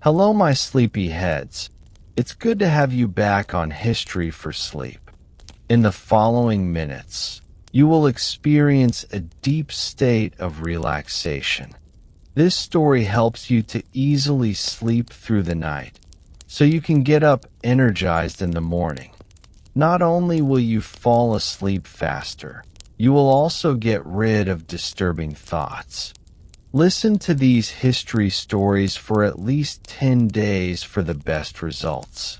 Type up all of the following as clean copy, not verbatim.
Hello, my sleepy heads. It's good to have you back on History for Sleep. In the following minutes, you will experience a deep state of relaxation. This story helps you to easily sleep through the night, so you can get up energized in the morning. Not only will you fall asleep faster, you will also get rid of disturbing thoughts. Listen to these history stories for at least 10 days for the best results.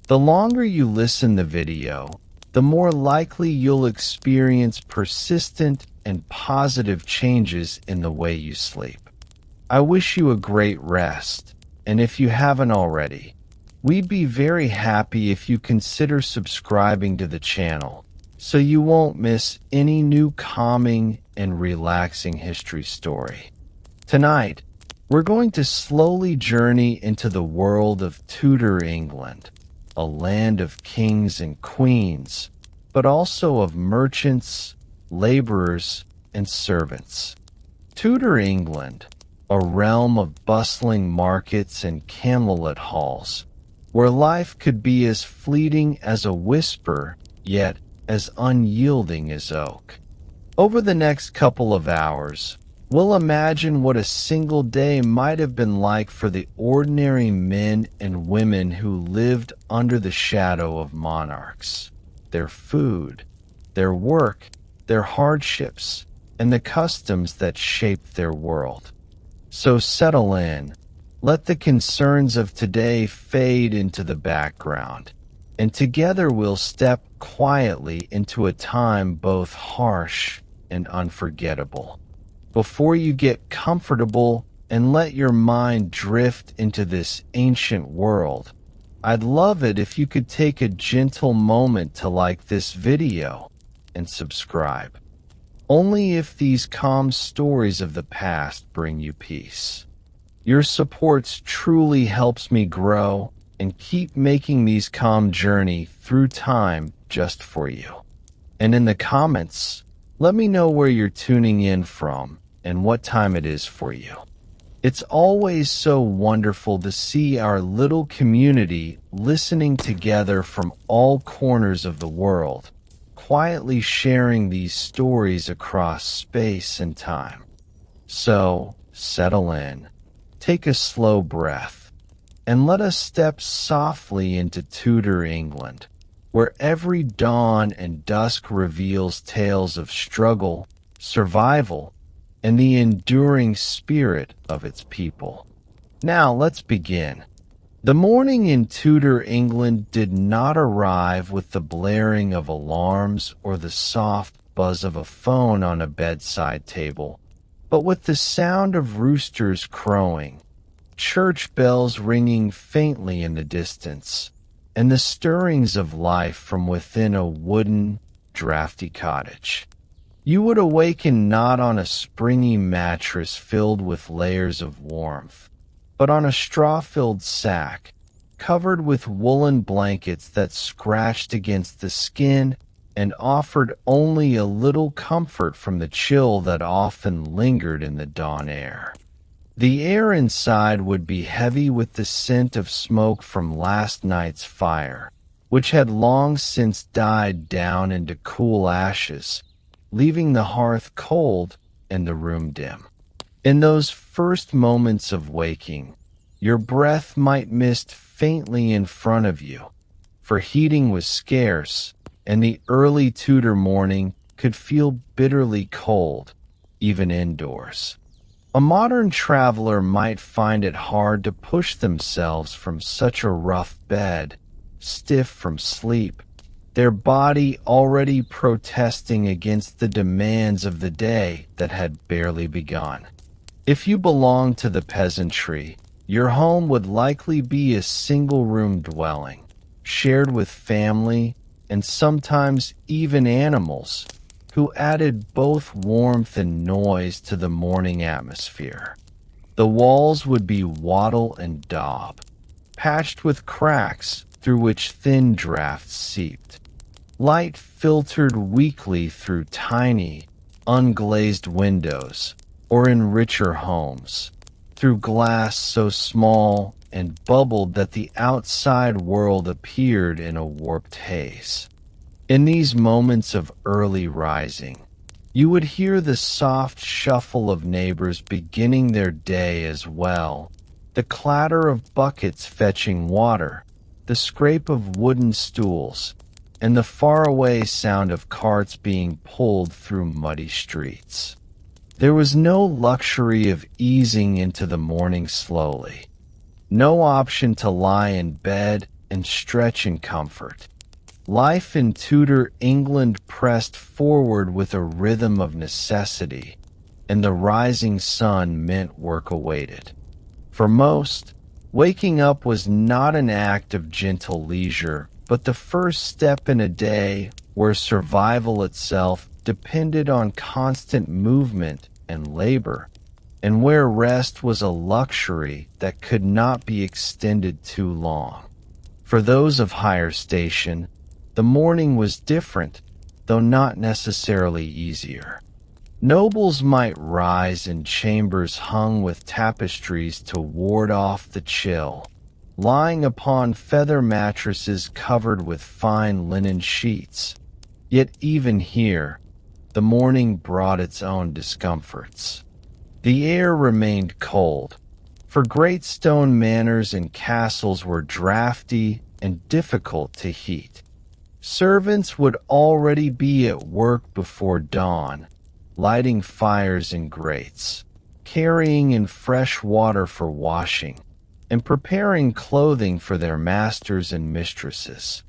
The longer you listen to the video, the more likely you'll experience persistent and positive changes in the way you sleep. I wish you a great rest, and if you haven't already, we'd be very happy if you consider subscribing to the channel so you won't miss any new calming and relaxing history story. Tonight, we're going to slowly journey into the world of Tudor England, a land of kings and queens, but also of merchants, laborers, and servants. Tudor England, a realm of bustling markets and candlelit halls, where life could be as fleeting as a whisper, yet as unyielding as oak. Over the next couple of hours, we'll imagine what a single day might have been like for the ordinary men and women who lived under the shadow of monarchs. Their food, their work, their hardships, and the customs that shaped their world. So settle in, let the concerns of today fade into the background, and together we'll step quietly into a time both harsh and unforgettable. Before you get comfortable and let your mind drift into this ancient world, I'd love it if you could take a gentle moment to like this video and subscribe. Only if these calm stories of the past bring you peace. Your support truly helps me grow and keep making these calm journey through time just for you. And in the comments, let me know where you're tuning in from and what time it is for you. It's always so wonderful to see our little community listening together from all corners of the world, quietly sharing these stories across space and time. So, settle in, take a slow breath, and let us step softly into Tudor England, where every dawn and dusk reveals tales of struggle, survival, and the enduring spirit of its people. Now let's begin. The morning in Tudor England did not arrive with the blaring of alarms or the soft buzz of a phone on a bedside table, but with the sound of roosters crowing, church bells ringing faintly in the distance, and the stirrings of life from within a wooden, drafty cottage. You would awaken not on a springy mattress filled with layers of warmth, but on a straw-filled sack, covered with woolen blankets that scratched against the skin and offered only a little comfort from the chill that often lingered in the dawn air. The air inside would be heavy with the scent of smoke from last night's fire, which had long since died down into cool ashes, leaving the hearth cold and the room dim. In those first moments of waking, your breath might mist faintly in front of you, for heating was scarce, and the early Tudor morning could feel bitterly cold, even indoors. A modern traveler might find it hard to push themselves from such a rough bed, stiff from sleep, their body already protesting against the demands of the day that had barely begun. If you belong to the peasantry, your home would likely be a single-room dwelling, shared with family and sometimes even animals, who added both warmth and noise to the morning atmosphere. The walls would be wattle and daub, patched with cracks through which thin drafts seeped. Light filtered weakly through tiny, unglazed windows, or in richer homes, through glass so small and bubbled that the outside world appeared in a warped haze. In these moments of early rising, you would hear the soft shuffle of neighbors beginning their day as well, the clatter of buckets fetching water, the scrape of wooden stools, and the faraway sound of carts being pulled through muddy streets. There was no luxury of easing into the morning slowly, no option to lie in bed and stretch in comfort. Life in Tudor England pressed forward with a rhythm of necessity, and the rising sun meant work awaited. For most, waking up was not an act of gentle leisure, but the first step in a day where survival itself depended on constant movement and labor, and where rest was a luxury that could not be extended too long. For those of higher station, the morning was different, though not necessarily easier. Nobles might rise in chambers hung with tapestries to ward off the chill, lying upon feather mattresses covered with fine linen sheets. Yet even here, the morning brought its own discomforts. The air remained cold, for great stone manors and castles were draughty and difficult to heat. Servants would already be at work before dawn, lighting fires in grates, carrying in fresh water for washing, and preparing clothing for their masters and mistresses.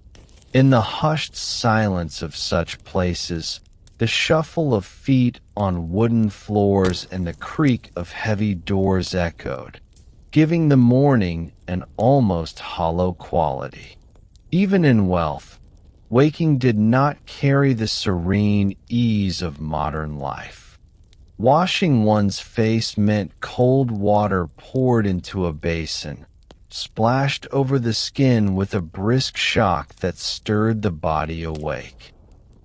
In the hushed silence of such places, the shuffle of feet on wooden floors and the creak of heavy doors echoed, giving the morning an almost hollow quality. Even in wealth, waking did not carry the serene ease of modern life. Washing one's face meant cold water poured into a basin, splashed over the skin with a brisk shock that stirred the body awake.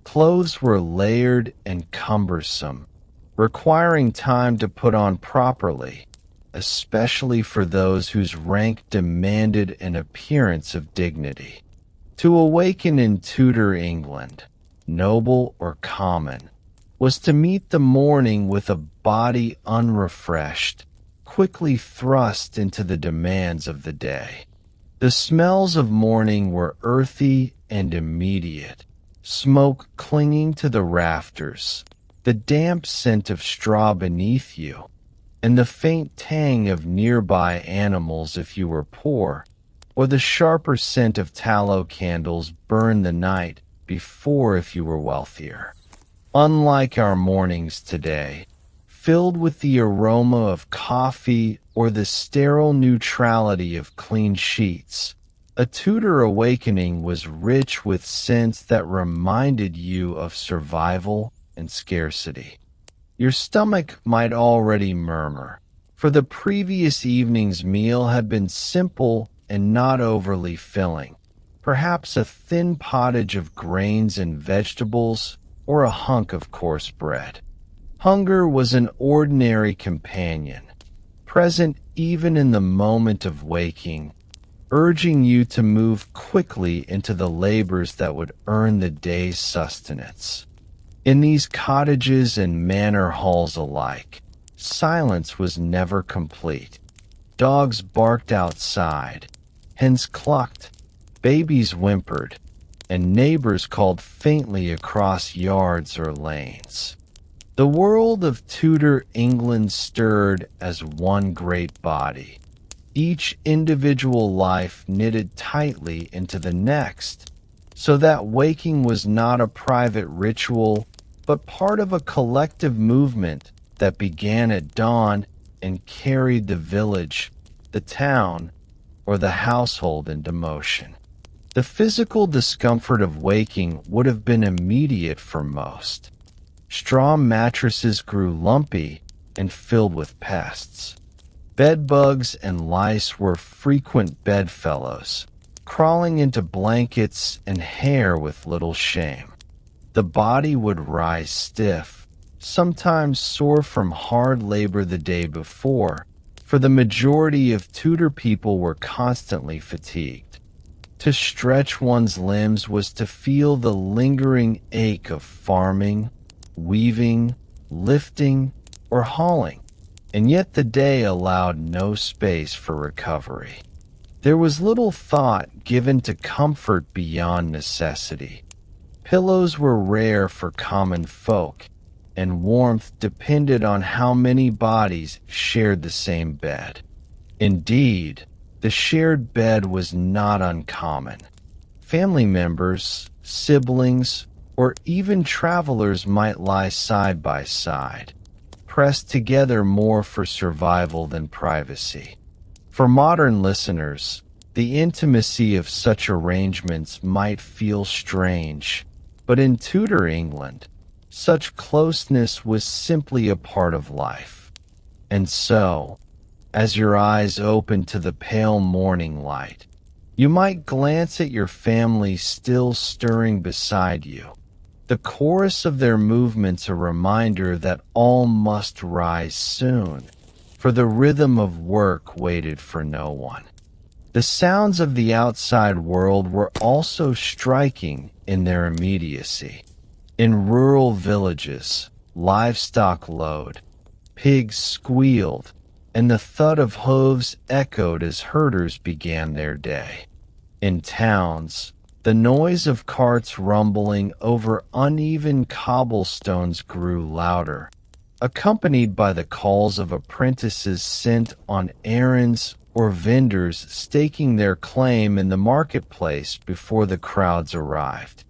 Clothes were layered and cumbersome, requiring time to put on properly, especially for those whose rank demanded an appearance of dignity. To awaken in Tudor England, noble or common, was to meet the morning with a body unrefreshed, quickly thrust into the demands of the day. The smells of morning were earthy and immediate, smoke clinging to the rafters, the damp scent of straw beneath you, and the faint tang of nearby animals if you were poor, or the sharper scent of tallow candles burned the night before if you were wealthier. Unlike our mornings today, filled with the aroma of coffee or the sterile neutrality of clean sheets, a Tudor awakening was rich with scents that reminded you of survival and scarcity. Your stomach might already murmur, for the previous evening's meal had been simple and not overly filling, perhaps a thin pottage of grains and vegetables or a hunk of coarse bread. Hunger was an ordinary companion, present even in the moment of waking, urging you to move quickly into the labors that would earn the day's sustenance. In these cottages and manor halls alike, silence was never complete. Dogs barked outside, hens clucked, babies whimpered, and neighbors called faintly across yards or lanes. The world of Tudor England stirred as one great body, each individual life knitted tightly into the next, so that waking was not a private ritual, but part of a collective movement that began at dawn and carried the village, the town, or the household into motion. The physical discomfort of waking would have been immediate for most. Straw mattresses grew lumpy and filled with pests. Bedbugs and lice were frequent bedfellows, crawling into blankets and hair with little shame. The body would rise stiff, sometimes sore from hard labor the day before, for the majority of Tudor people were constantly fatigued. To stretch one's limbs was to feel the lingering ache of farming, weaving, lifting, or hauling, and yet the day allowed no space for recovery. There was little thought given to comfort beyond necessity. Pillows were rare for common folk, and warmth depended on how many bodies shared the same bed. Indeed, the shared bed was not uncommon. Family members, siblings, or even travelers might lie side by side, pressed together more for survival than privacy. For modern listeners, the intimacy of such arrangements might feel strange, but in Tudor England, such closeness was simply a part of life. And so, as your eyes open to the pale morning light, you might glance at your family still stirring beside you, the chorus of their movements a reminder that all must rise soon, for the rhythm of work waited for no one. The sounds of the outside world were also striking in their immediacy. In rural villages, livestock lowed, pigs squealed, and the thud of hooves echoed as herders began their day. In towns, the noise of carts rumbling over uneven cobblestones grew louder, accompanied by the calls of apprentices sent on errands or vendors staking their claim in the marketplace before the crowds arrived.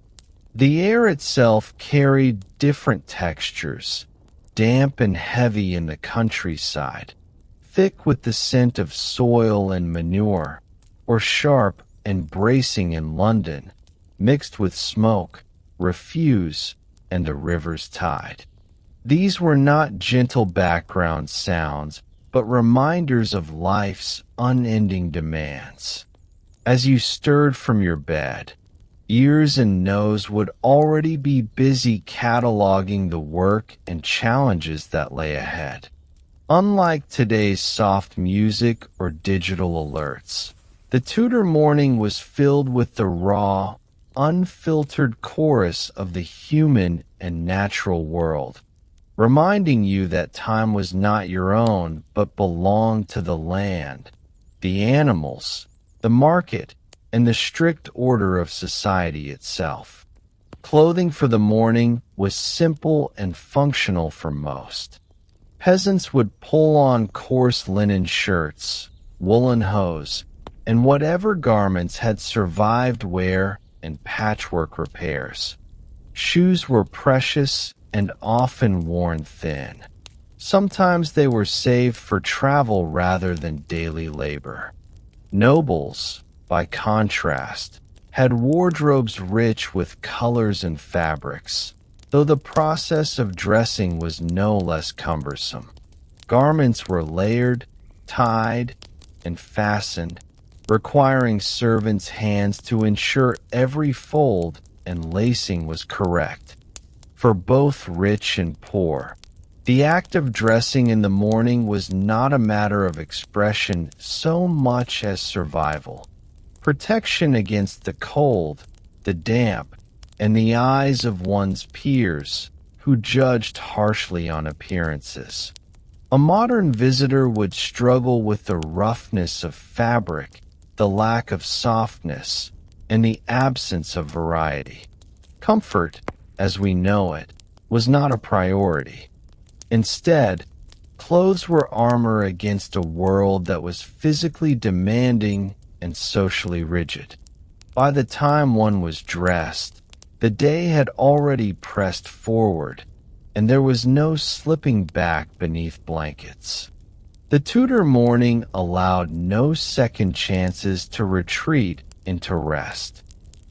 The air itself carried different textures, damp and heavy in the countryside, thick with the scent of soil and manure, or sharp and bracing in London, mixed with smoke, refuse, and the river's tide. These were not gentle background sounds, but reminders of life's unending demands. As you stirred from your bed, ears and nose would already be busy cataloging the work and challenges that lay ahead. Unlike today's soft music or digital alerts, the Tudor morning was filled with the raw, unfiltered chorus of the human and natural world, reminding you that time was not your own but belonged to the land, the animals, the market, and the strict order of society itself. Clothing for the morning was simple and functional for most. Peasants would pull on coarse linen shirts, woolen hose, and whatever garments had survived wear and patchwork repairs. Shoes were precious and often worn thin. Sometimes they were saved for travel rather than daily labor. Nobles, by contrast, had wardrobes rich with colors and fabrics, though the process of dressing was no less cumbersome. Garments were layered, tied, and fastened, requiring servants' hands to ensure every fold and lacing was correct. For both rich and poor, the act of dressing in the morning was not a matter of expression so much as survival. Protection against the cold, the damp, and the eyes of one's peers, who judged harshly on appearances. A modern visitor would struggle with the roughness of fabric, the lack of softness, and the absence of variety. Comfort, as we know it, was not a priority. Instead, clothes were armor against a world that was physically demanding and socially rigid. By the time one was dressed, the day had already pressed forward, and there was no slipping back beneath blankets. The Tudor morning allowed no second chances to retreat into rest.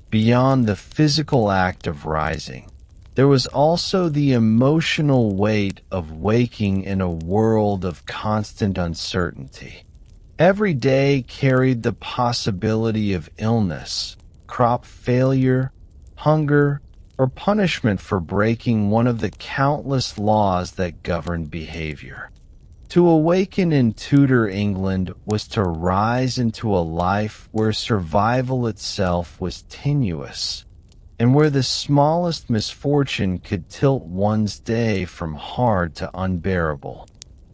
Beyond the physical act of rising, there was also the emotional weight of waking in a world of constant uncertainty. Every day carried the possibility of illness, crop failure, hunger, or punishment for breaking one of the countless laws that govern behavior. To awaken in Tudor England was to rise into a life where survival itself was tenuous, and where the smallest misfortune could tilt one's day from hard to unbearable.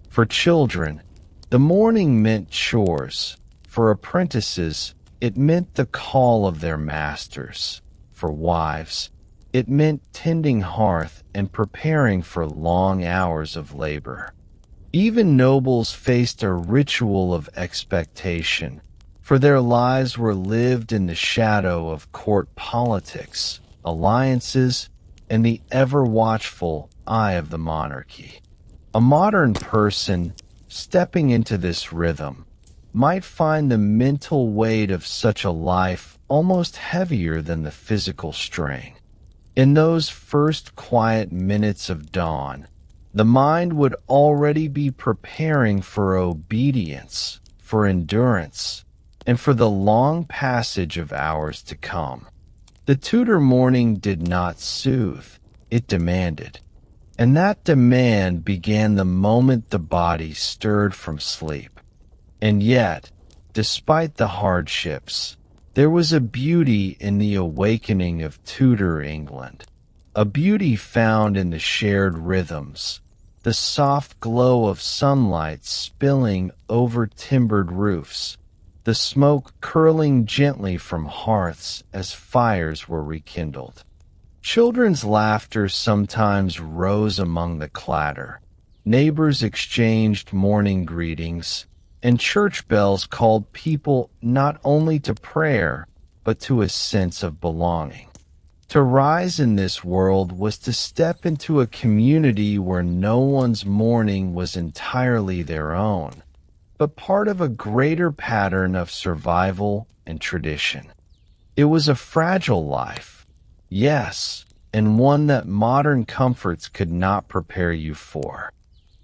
For children, the morning meant chores. For apprentices, it meant the call of their masters. For wives, it meant tending hearth and preparing for long hours of labor. Even nobles faced a ritual of expectation, for their lives were lived in the shadow of court politics, alliances, and the ever-watchful eye of the monarchy. A modern person, stepping into this rhythm, might find the mental weight of such a life almost heavier than the physical strain. In those first quiet minutes of dawn, the mind would already be preparing for obedience, for endurance, and for the long passage of hours to come. The Tudor morning did not soothe, it demanded. And that demand began the moment the body stirred from sleep. And yet, despite the hardships, there was a beauty in the awakening of Tudor England, a beauty found in the shared rhythms, the soft glow of sunlight spilling over timbered roofs, the smoke curling gently from hearths as fires were rekindled. Children's laughter sometimes rose among the clatter. Neighbors exchanged morning greetings, and church bells called people not only to prayer, but to a sense of belonging. To rise in this world was to step into a community where no one's morning was entirely their own, but part of a greater pattern of survival and tradition. It was a fragile life, yes, and one that modern comforts could not prepare you for.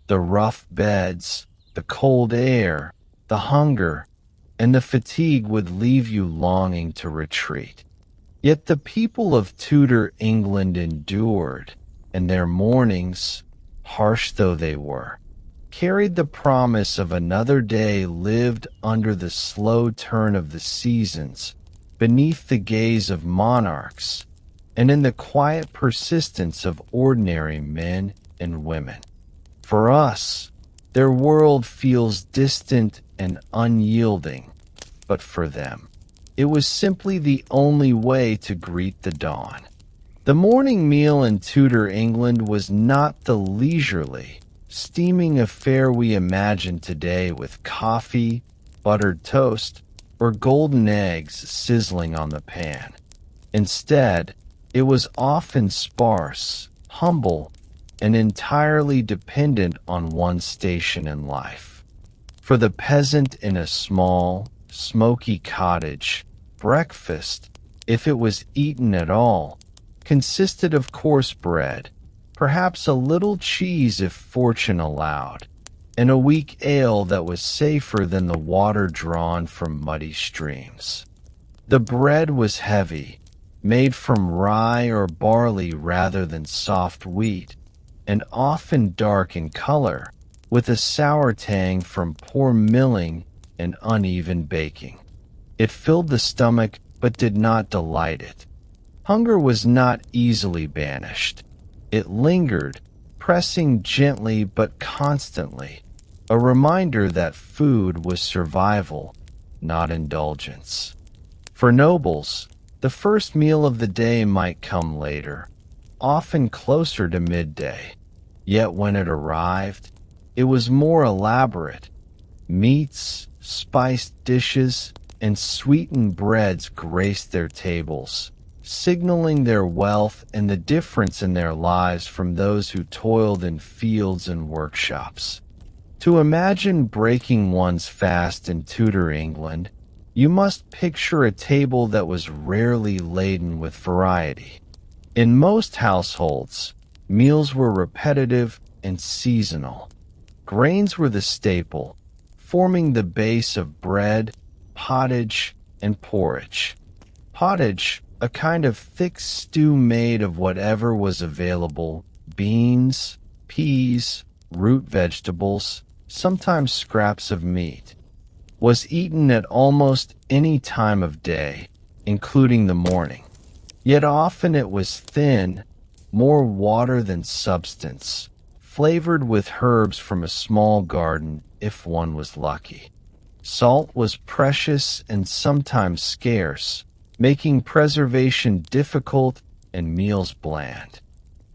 The rough beds, the cold air, the hunger, and the fatigue would leave you longing to retreat. Yet the people of Tudor England endured, and their mornings, harsh though they were, carried the promise of another day lived under the slow turn of the seasons, beneath the gaze of monarchs, and in the quiet persistence of ordinary men and women. For us, their world feels distant and unyielding, but for them, it was simply the only way to greet the dawn. The morning meal in Tudor England was not the leisurely, steaming affair we imagine today with coffee, buttered toast, or golden eggs sizzling on the pan. Instead, it was often sparse, humble, and entirely dependent on one's station in life. For the peasant in a small, smoky cottage, breakfast, if it was eaten at all, consisted of coarse bread, perhaps a little cheese if fortune allowed, and a weak ale that was safer than the water drawn from muddy streams. The bread was heavy, made from rye or barley rather than soft wheat, and often dark in color, with a sour tang from poor milling and uneven baking. It filled the stomach but did not delight it. Hunger was not easily banished. It lingered, pressing gently but constantly, a reminder that food was survival, not indulgence. For nobles, the first meal of the day might come later, often closer to midday. Yet when it arrived, it was more elaborate. Meats, spiced dishes, and sweetened breads graced their tables, signaling their wealth and the difference in their lives from those who toiled in fields and workshops. To imagine breaking one's fast in Tudor England, you must picture a table that was rarely laden with variety. In most households, meals were repetitive and seasonal. Grains were the staple, forming the base of bread, pottage, and porridge. Pottage, a kind of thick stew made of whatever was available: beans, peas, root vegetables, sometimes scraps of meat, was eaten at almost any time of day, including the morning. Yet often it was thin, more water than substance, flavored with herbs from a small garden if one was lucky. Salt was precious and sometimes scarce, making preservation difficult and meals bland.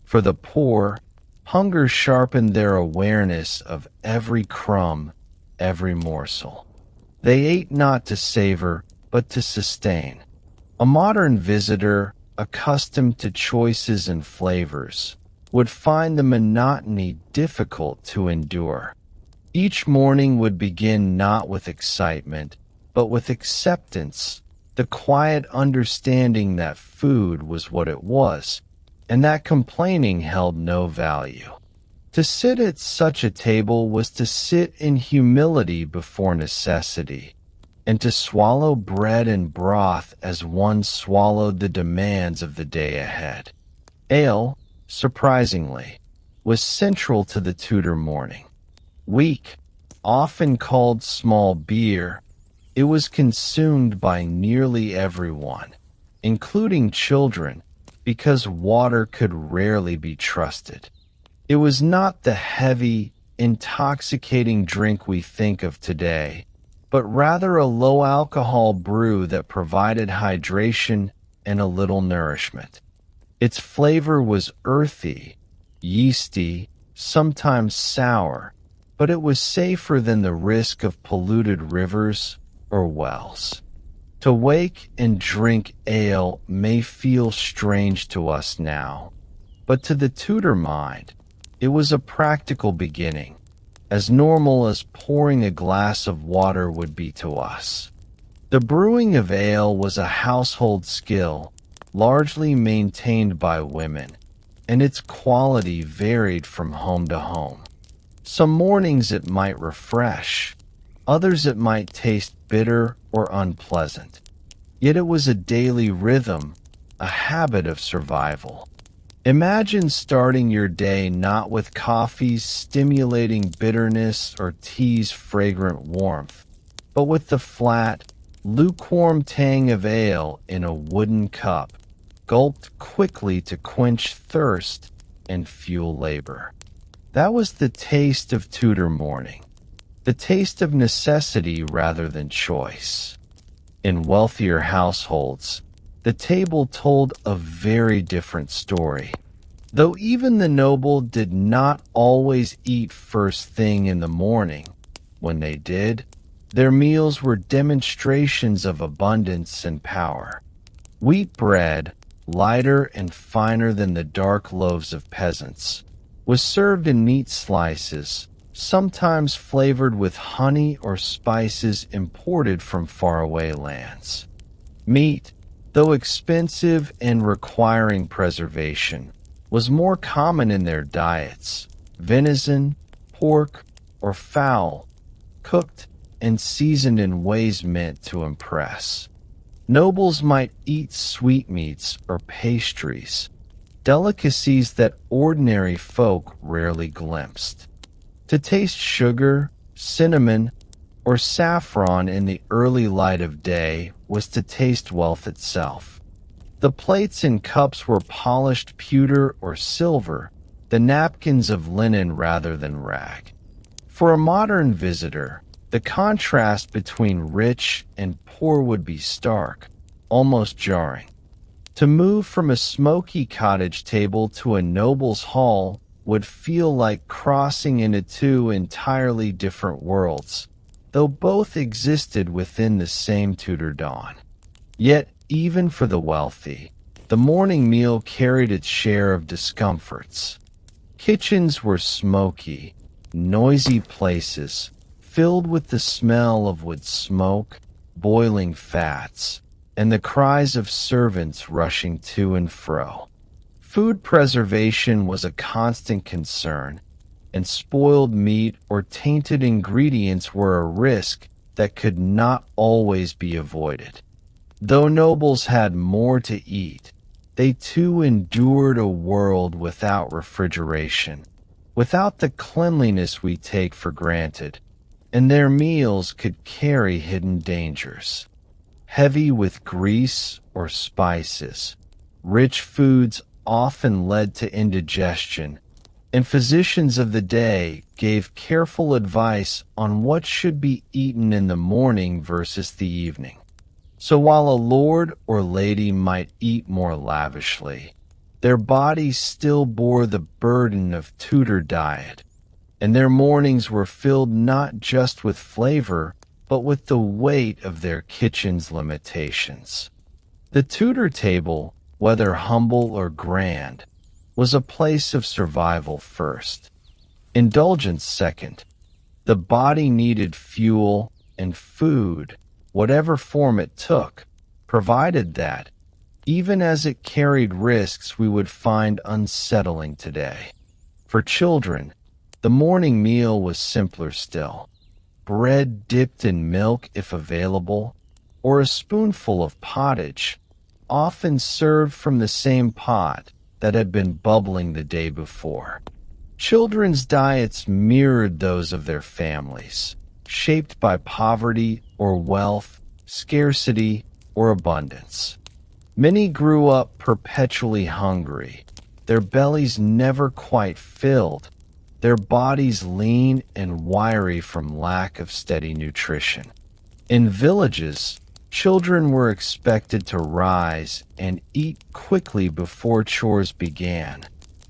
For the poor, hunger sharpened their awareness of every crumb, every morsel. They ate not to savor, but to sustain. A modern visitor, accustomed to choices and flavors, would find the monotony difficult to endure. Each morning would begin not with excitement, but with acceptance, the quiet understanding that food was what it was, and that complaining held no value. To sit at such a table was to sit in humility before necessity, and to swallow bread and broth as one swallowed the demands of the day ahead. Ale, surprisingly, was central to the Tudor morning. Weak, often called small beer, it was consumed by nearly everyone, including children, because water could rarely be trusted. It was not the heavy, intoxicating drink we think of today, but rather a low-alcohol brew that provided hydration and a little nourishment. Its flavor was earthy, yeasty, sometimes sour, but it was safer than the risk of polluted rivers or wells. To wake and drink ale may feel strange to us now, but to the Tudor mind, it was a practical beginning, as normal as pouring a glass of water would be to us. The brewing of ale was a household skill, largely maintained by women, and its quality varied from home to home. Some mornings it might refresh, others it might taste bitter or unpleasant. Yet it was a daily rhythm, a habit of survival. Imagine starting your day not with coffee's stimulating bitterness or tea's fragrant warmth, but with the flat, lukewarm tang of ale in a wooden cup, gulped quickly to quench thirst and fuel labor. That was the taste of Tudor morning, the taste of necessity rather than choice. In wealthier households, the table told a very different story. Though even the noble did not always eat first thing in the morning, when they did, their meals were demonstrations of abundance and power. Wheat bread, lighter and finer than the dark loaves of peasants, was served in neat slices, sometimes flavored with honey or spices imported from faraway lands. Meat, though expensive and requiring preservation, was more common in their diets. Venison, pork, or fowl, cooked and seasoned in ways meant to impress. Nobles might eat sweetmeats or pastries, delicacies that ordinary folk rarely glimpsed. To taste sugar, cinnamon, or saffron in the early light of day was to taste wealth itself. The plates and cups were polished pewter or silver, the napkins of linen rather than rag. For a modern visitor, the contrast between rich and poor would be stark, almost jarring. To move from a smoky cottage table to a noble's hall would feel like crossing into two entirely different worlds, though both existed within the same Tudor dawn. Yet, even for the wealthy, the morning meal carried its share of discomforts. Kitchens were smoky, noisy places, filled with the smell of wood smoke, boiling fats, and the cries of servants rushing to and fro. Food preservation was a constant concern, and spoiled meat or tainted ingredients were a risk that could not always be avoided. Though nobles had more to eat, they too endured a world without refrigeration, without the cleanliness we take for granted, and their meals could carry hidden dangers. Heavy with grease or spices, rich foods often led to indigestion, and physicians of the day gave careful advice on what should be eaten in the morning versus the evening. So while a lord or lady might eat more lavishly, their bodies still bore the burden of Tudor diet, and their mornings were filled not just with flavor, but with the weight of their kitchen's limitations. The Tudor table, whether humble or grand, was a place of survival first, indulgence second. The body needed fuel and food, whatever form it took, provided that, even as it carried risks we would find unsettling today. For children, the morning meal was simpler still. Bread dipped in milk if available, or a spoonful of pottage, often served from the same pot that had been bubbling the day before. Children's diets mirrored those of their families, shaped by poverty or wealth, scarcity or abundance. Many grew up perpetually hungry, their bellies never quite filled, their bodies lean and wiry from lack of steady nutrition. In villages, children were expected to rise and eat quickly before chores began,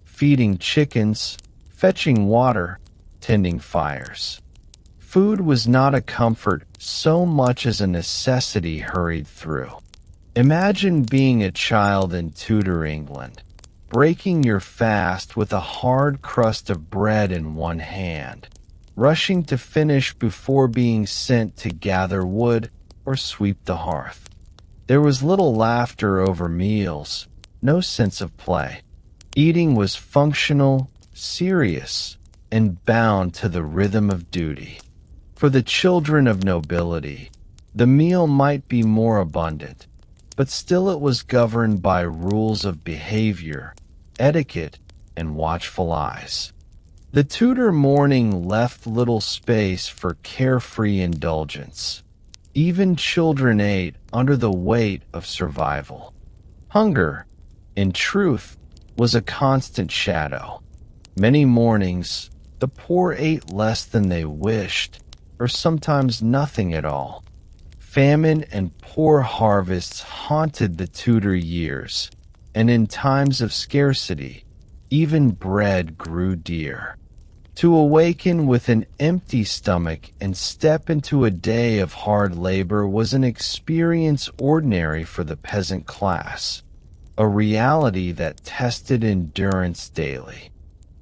feeding chickens, fetching water, tending fires. Food was not a comfort so much as a necessity hurried through. Imagine being a child in Tudor England, breaking your fast with a hard crust of bread in one hand, rushing to finish before being sent to gather wood or sweep the hearth. There was little laughter over meals, no sense of play. Eating was functional, serious, and bound to the rhythm of duty. For the children of nobility, the meal might be more abundant, but still it was governed by rules of behavior, etiquette, and watchful eyes. The Tudor morning left little space for carefree indulgence. Even children ate under the weight of survival. Hunger, in truth, was a constant shadow. Many mornings, the poor ate less than they wished, or sometimes nothing at all. Famine and poor harvests haunted the Tudor years, and in times of scarcity, even bread grew dear. To awaken with an empty stomach and step into a day of hard labor was an experience ordinary for the peasant class, a reality that tested endurance daily.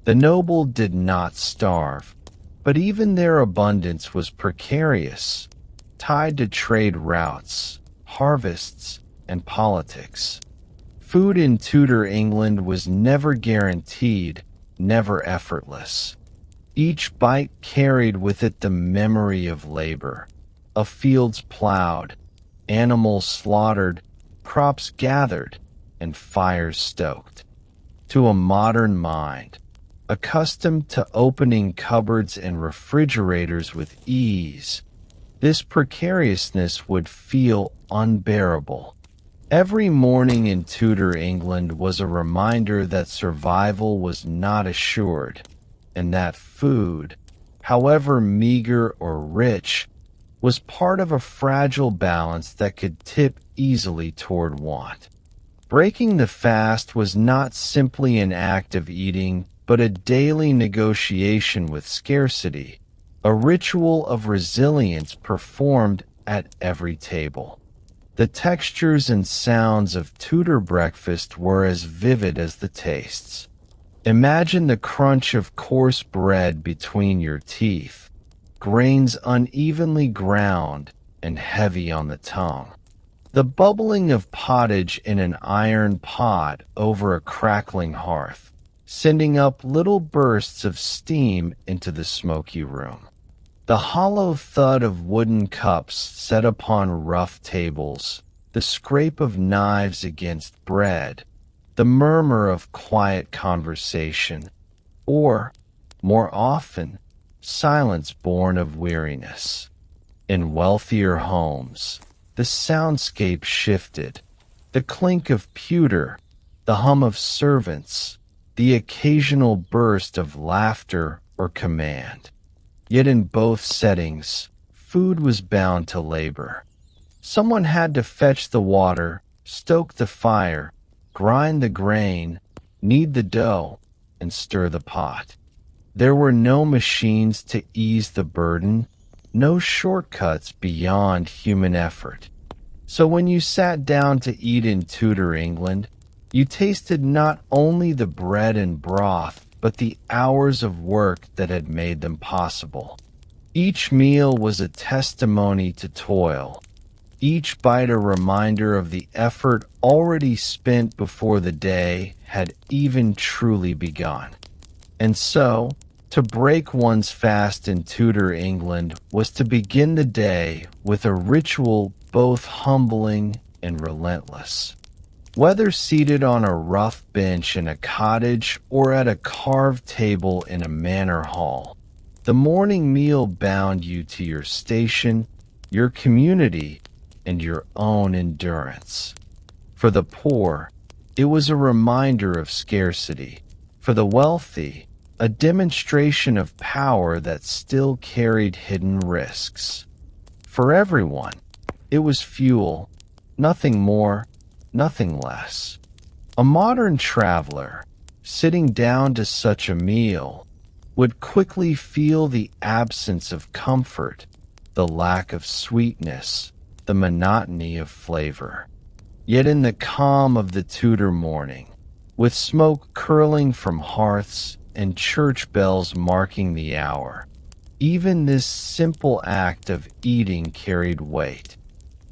The noble did not starve, but even their abundance was precarious, tied to trade routes, harvests, and politics. Food in Tudor England was never guaranteed, never effortless. Each bite carried with it the memory of labor, of fields plowed, animals slaughtered, crops gathered, and fires stoked. To a modern mind, accustomed to opening cupboards and refrigerators with ease, this precariousness would feel unbearable. Every morning in Tudor England was a reminder that survival was not assured, and that food, however meager or rich, was part of a fragile balance that could tip easily toward want. Breaking the fast was not simply an act of eating, but a daily negotiation with scarcity, a ritual of resilience performed at every table. The textures and sounds of Tudor breakfast were as vivid as the tastes. Imagine the crunch of coarse bread between your teeth, grains unevenly ground and heavy on the tongue. The bubbling of pottage in an iron pot over a crackling hearth, sending up little bursts of steam into the smoky room. The hollow thud of wooden cups set upon rough tables, the scrape of knives against bread, the murmur of quiet conversation, or, More often, silence born of weariness. In wealthier homes, the soundscape shifted. The clink of pewter, the hum of servants, the occasional burst of laughter or command. Yet in both settings, food was bound to labor. Someone had to fetch the water, stoke the fire, grind the grain, knead the dough, and stir the pot. There were no machines to ease the burden, no shortcuts beyond human effort. So when you sat down to eat in Tudor England, you tasted not only the bread and broth, but the hours of work that had made them possible. Each meal was a testimony to toil, each bite a reminder of the effort already spent before the day had even truly begun. And so, to break one's fast in Tudor England was to begin the day with a ritual both humbling and relentless. Whether seated on a rough bench in a cottage or at a carved table in a manor hall, the morning meal bound you to your station, your community, and your own endurance. For the poor, it was a reminder of scarcity. For the wealthy, a demonstration of power that still carried hidden risks. For everyone, it was fuel, nothing more, nothing less. A modern traveler, sitting down to such a meal, would quickly feel the absence of comfort, the lack of sweetness, the monotony of flavor. Yet in the calm of the Tudor morning, with smoke curling from hearths and church bells marking the hour, even this simple act of eating carried weight.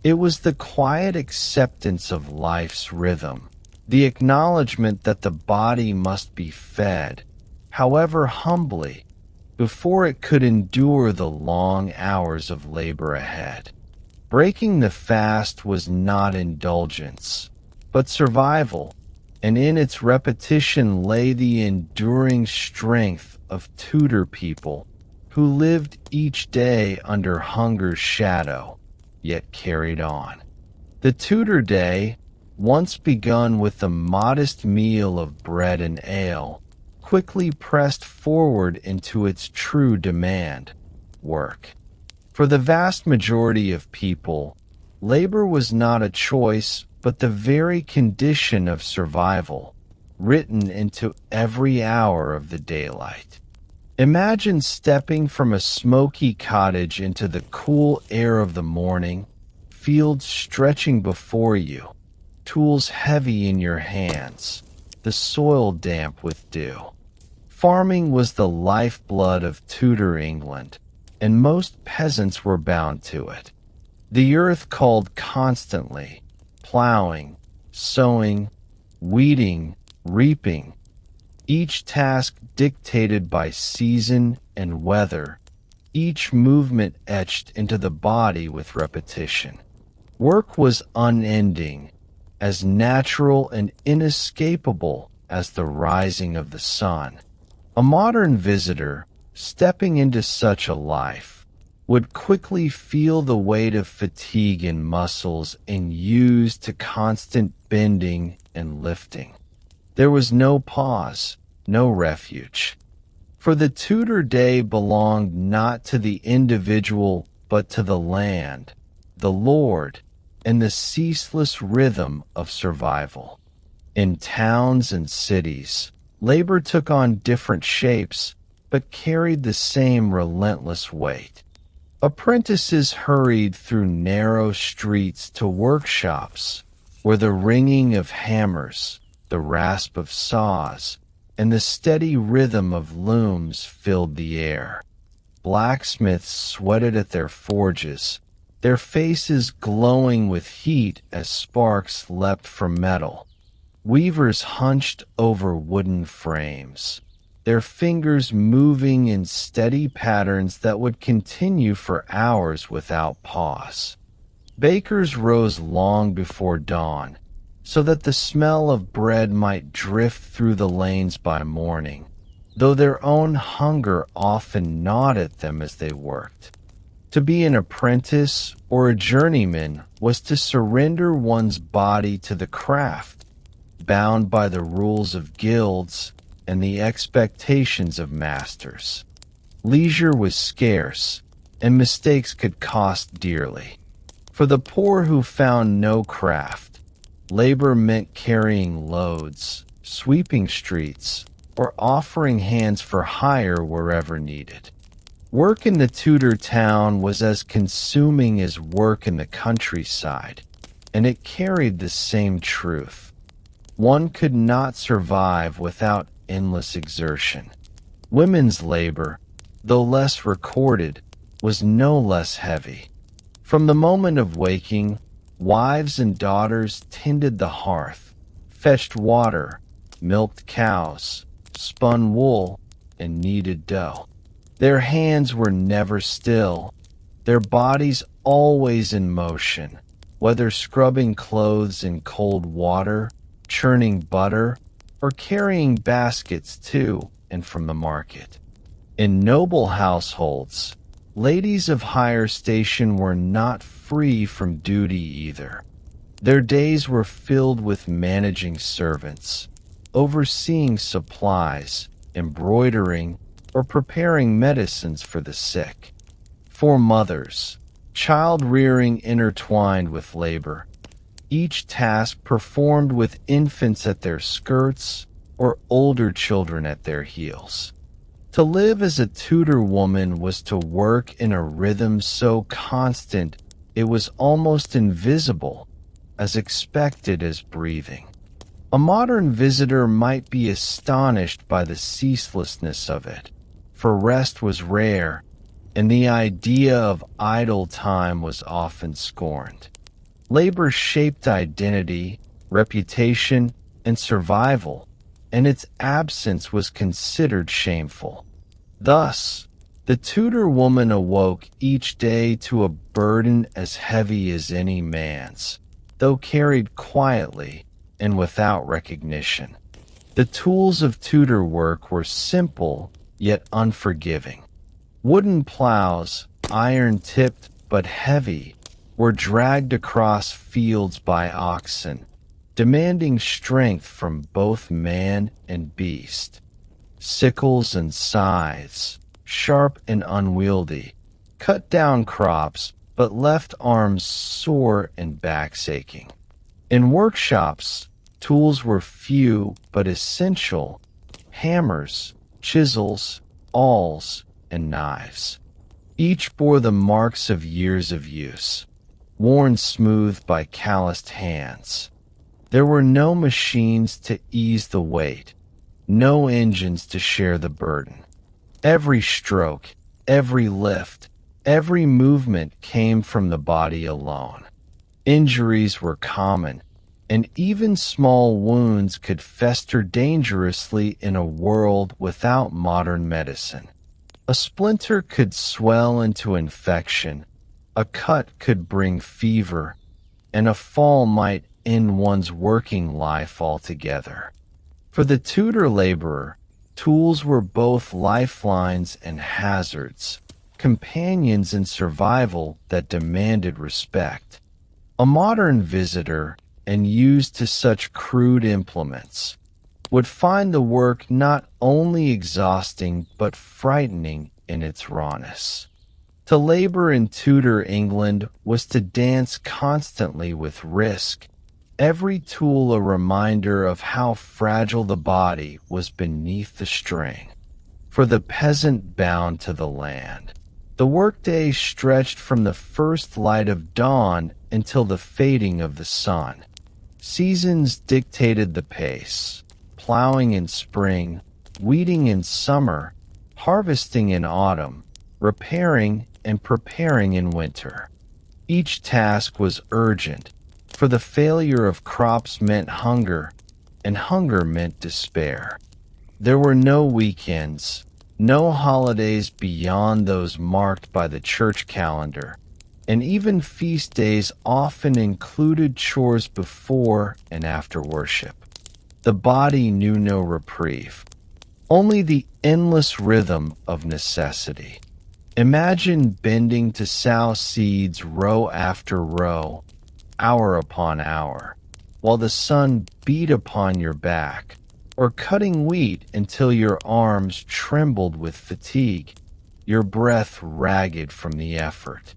It was the quiet acceptance of life's rhythm, the acknowledgement that the body must be fed, however humbly, before it could endure the long hours of labor ahead. Breaking the fast was not indulgence, but survival, and in its repetition lay the enduring strength of Tudor people who lived each day under hunger's shadow, yet carried on. The Tudor day, once begun with the modest meal of bread and ale, quickly pressed forward into its true demand, work. For the vast majority of people, labor was not a choice, but the very condition of survival, written into every hour of the daylight. Imagine stepping from a smoky cottage into the cool air of the morning, fields stretching before you, tools heavy in your hands, the soil damp with dew. Farming was the lifeblood of Tudor England, and most peasants were bound to it. The earth called constantly, plowing, sowing, weeding, reaping, each task dictated by season and weather, each movement etched into the body with repetition. Work was unending, as natural and inescapable as the rising of the sun. A modern visitor, stepping into such a life, would quickly feel the weight of fatigue in muscles and used to constant bending and lifting. There was no pause, no refuge. For the Tudor day belonged not to the individual but to the land, the Lord, and the ceaseless rhythm of survival. In towns and cities, labor took on different shapes, but carried the same relentless weight. Apprentices hurried through narrow streets to workshops, where the ringing of hammers, the rasp of saws, and the steady rhythm of looms filled the air. Blacksmiths sweated at their forges, their faces glowing with heat as sparks leapt from metal. Weavers hunched over wooden frames, their fingers moving in steady patterns that would continue for hours without pause. Bakers rose long before dawn, so that the smell of bread might drift through the lanes by morning. though their own hunger often gnawed at them as they worked. To be an apprentice or a journeyman was to surrender one's body to the craft, bound by the rules of guilds and the expectations of masters. Leisure was scarce, and mistakes could cost dearly. For the poor who found no craft, labor meant carrying loads, sweeping streets, or offering hands for hire wherever needed. Work in the Tudor town was as consuming as work in the countryside, and it carried the same truth. One could not survive without endless exertion. Women's labor, though less recorded, was no less heavy. From the moment of waking, wives and daughters tended the hearth, fetched water, milked cows, spun wool, and kneaded dough. Their hands were never still, their bodies always in motion, whether scrubbing clothes in cold water, churning butter, or carrying baskets to and from the market. In noble households, ladies of higher station were not free from duty either. Their days were filled with managing servants, overseeing supplies, embroidering, or preparing medicines for the sick. For mothers, child-rearing intertwined with labor, each task performed with infants at their skirts or older children at their heels. To live as a Tudor woman was to work in a rhythm so constant it was almost invisible, as expected as breathing. A modern visitor might be astonished by the ceaselessness of it, for rest was rare, and the idea of idle time was often scorned. Labor shaped identity, reputation, and survival, and its absence was considered shameful. Thus, the Tudor woman awoke each day to a burden as heavy as any man's, though carried quietly and without recognition. The tools of Tudor work were simple yet unforgiving. Wooden plows, iron-tipped but heavy, were dragged across fields by oxen, demanding strength from both man and beast. Sickles and scythes, sharp and unwieldy, cut down crops but left arms sore and backs aching. In workshops, tools were few but essential: hammers, chisels, awls, and knives. Each bore the marks of years of use, worn smooth by calloused hands. There were no machines to ease the weight, no engines to share the burden. Every stroke, every lift, every movement came from the body alone. Injuries were common, and even small wounds could fester dangerously in a world without modern medicine. A splinter could swell into infection, a cut could bring fever, and a fall might end one's working life altogether. For the Tudor laborer, tools were both lifelines and hazards, companions in survival that demanded respect. A modern visitor, and used to such crude implements, would find the work not only exhausting but frightening in its rawness. To labor in Tudor England was to dance constantly with risk, every tool a reminder of how fragile the body was beneath the strain. For the peasant bound to the land, the workday stretched from the first light of dawn until the fading of the sun. Seasons dictated the pace, plowing in spring, weeding in summer, harvesting in autumn, repairing and preparing in winter. Each task was urgent, for the failure of crops meant hunger, and hunger meant despair. There were no weekends, no holidays beyond those marked by the church calendar, and even feast days often included chores before and after worship. The body knew no reprieve. only the endless rhythm of necessity. Imagine bending to sow seeds row after row, hour upon hour, while the sun beat upon your back, or cutting wheat until your arms trembled with fatigue, your breath ragged from the effort.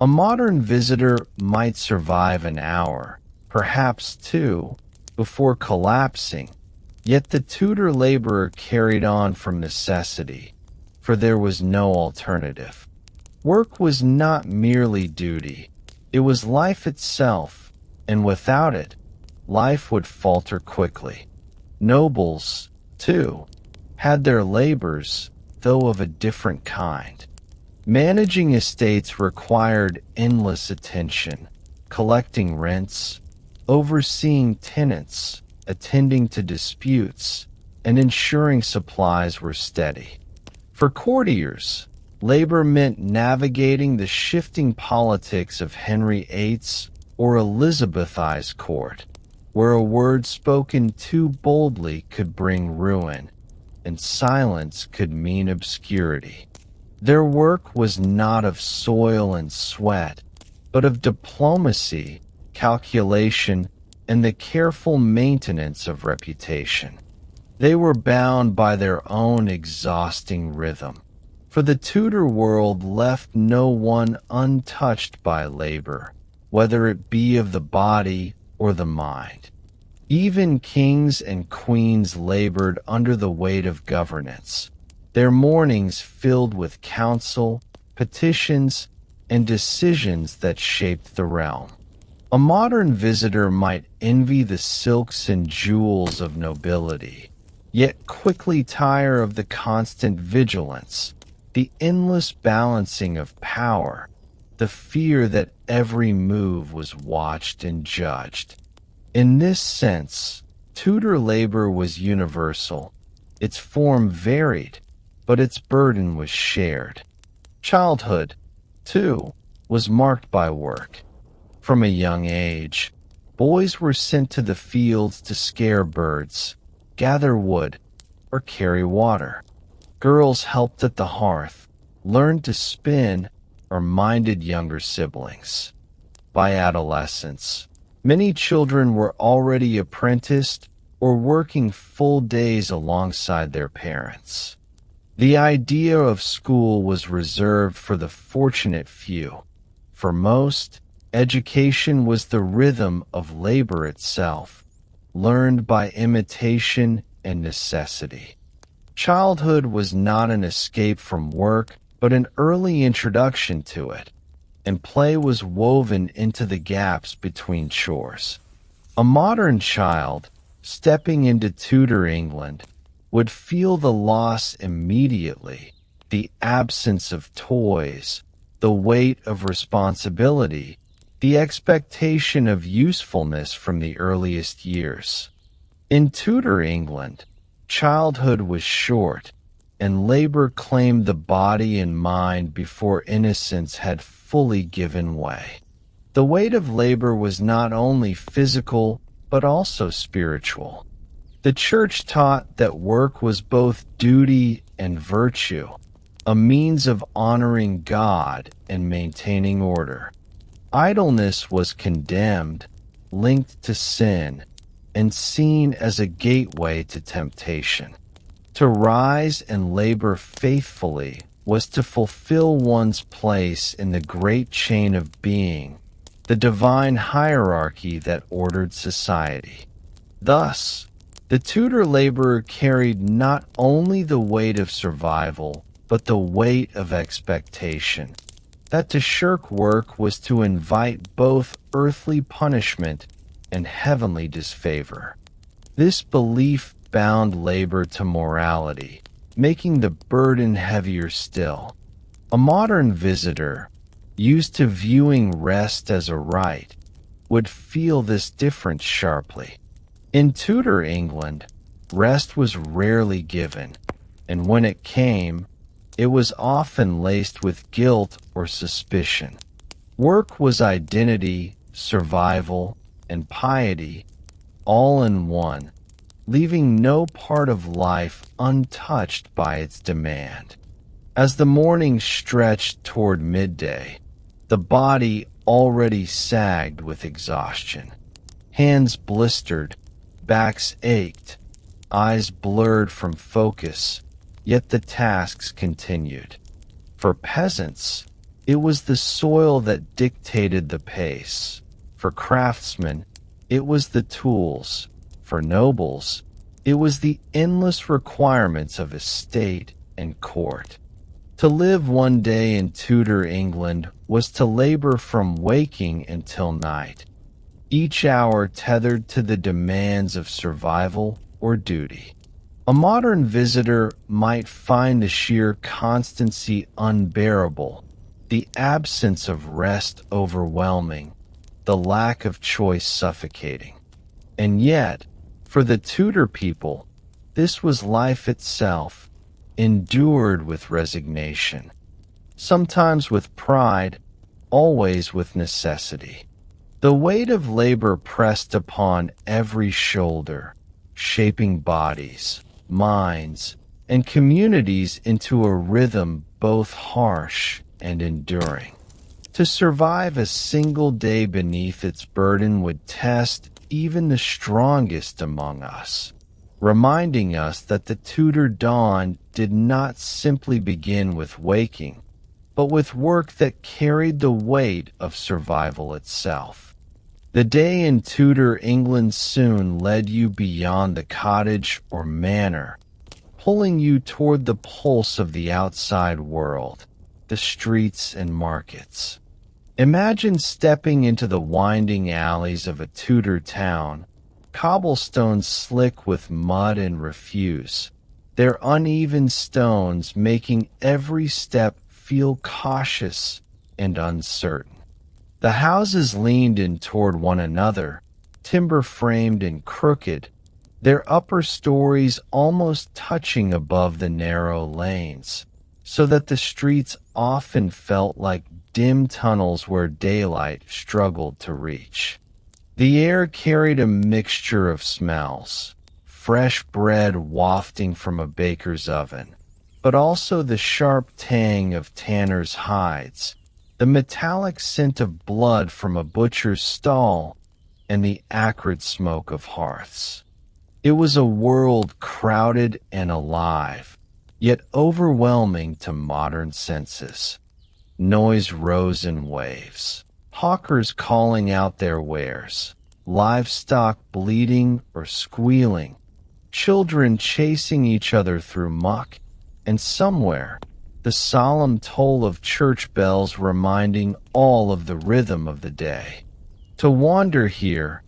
A modern visitor might survive an hour, perhaps two, before collapsing, yet the Tudor laborer carried on from necessity, for there was no alternative. Work was not merely duty, it was life itself, and without it, life would falter quickly. Nobles, too, had their labors, though of a different kind. Managing estates required endless attention, collecting rents, overseeing tenants, attending to disputes, and ensuring supplies were steady. For courtiers, labor meant navigating the shifting politics of Henry VIII's or Elizabeth I's court, where a word spoken too boldly could bring ruin, and silence could mean obscurity. Their work was not of soil and sweat, but of diplomacy, calculation, and the careful maintenance of reputation. They were bound by their own exhausting rhythm, for the Tudor world left no one untouched by labor, whether it be of the body or the mind. Even kings and queens labored under the weight of governance, their mornings filled with counsel, petitions, and decisions that shaped the realm. A modern visitor might envy the silks and jewels of nobility, yet quickly tire of the constant vigilance, the endless balancing of power, the fear that every move was watched and judged. In this sense, Tudor labor was universal. Its form varied, but its burden was shared. Childhood, too, was marked by work. From a young age, boys were sent to the fields to scare birds, gather wood, or carry water. Girls helped at the hearth, learned to spin, or minded younger siblings. By adolescence, many children were already apprenticed or working full days alongside their parents. The idea of school was reserved for the fortunate few. For most, education was the rhythm of labor itself, learned by imitation and necessity. Childhood was not an escape from work, but an early introduction to it, and play was woven into the gaps between chores. A modern child, stepping into Tudor England, would feel the loss immediately, the absence of toys, the weight of responsibility, the expectation of usefulness from the earliest years. In Tudor England, childhood was short, and labor claimed the body and mind before innocence had fully given way. The weight of labor was not only physical, but also spiritual. The church taught that work was both duty and virtue, a means of honoring God and maintaining order. Idleness was condemned, linked to sin, and seen as a gateway to temptation. To rise and labor faithfully was to fulfill one's place in the great chain of being, the divine hierarchy that ordered society. Thus, the Tudor laborer carried not only the weight of survival, but the weight of expectation, that to shirk work was to invite both earthly punishment and heavenly disfavor. This belief bound labor to morality, making the burden heavier still. A modern visitor, used to viewing rest as a right, would feel this difference sharply. In Tudor England, rest was rarely given, and when it came, it was often laced with guilt or suspicion. Work was identity, survival, and piety, all in one, leaving no part of life untouched by its demand. As the morning stretched toward midday, the body already sagged with exhaustion. Hands blistered, backs ached, eyes blurred from focus, yet the tasks continued. For peasants, it was the soil that dictated the pace. For craftsmen, it was the tools. For nobles, it was the endless requirements of estate and court. To live one day in Tudor England was to labor from waking until night, each hour tethered to the demands of survival or duty. A modern visitor might find the sheer constancy unbearable, the absence of rest overwhelming, the lack of choice suffocating. And yet, for the Tudor people, this was life itself, endured with resignation, sometimes with pride, always with necessity. The weight of labor pressed upon every shoulder, shaping bodies, minds, and communities into a rhythm both harsh and enduring. To survive a single day beneath its burden would test even the strongest among us, reminding us that the Tudor dawn did not simply begin with waking, but with work that carried the weight of survival itself. The day in Tudor England soon led you beyond the cottage or manor, pulling you toward the pulse of the outside world, the streets and markets. Imagine stepping into the winding alleys of a Tudor town, cobblestones slick with mud and refuse, their uneven stones making every step feel cautious and uncertain. The houses leaned in toward one another, timber-framed and crooked, their upper stories almost touching above the narrow lanes, so that the streets often felt like dim tunnels where daylight struggled to reach. The air carried a mixture of smells, fresh bread wafting from a baker's oven, but also the sharp tang of tanners' hides, the metallic scent of blood from a butcher's stall, and the acrid smoke of hearths. It was a world crowded and alive, yet overwhelming to modern senses. Noise rose in waves, hawkers calling out their wares, livestock bleating or squealing, children chasing each other through muck, and somewhere, the solemn toll of church bells reminding all of the rhythm of the day. To wander here,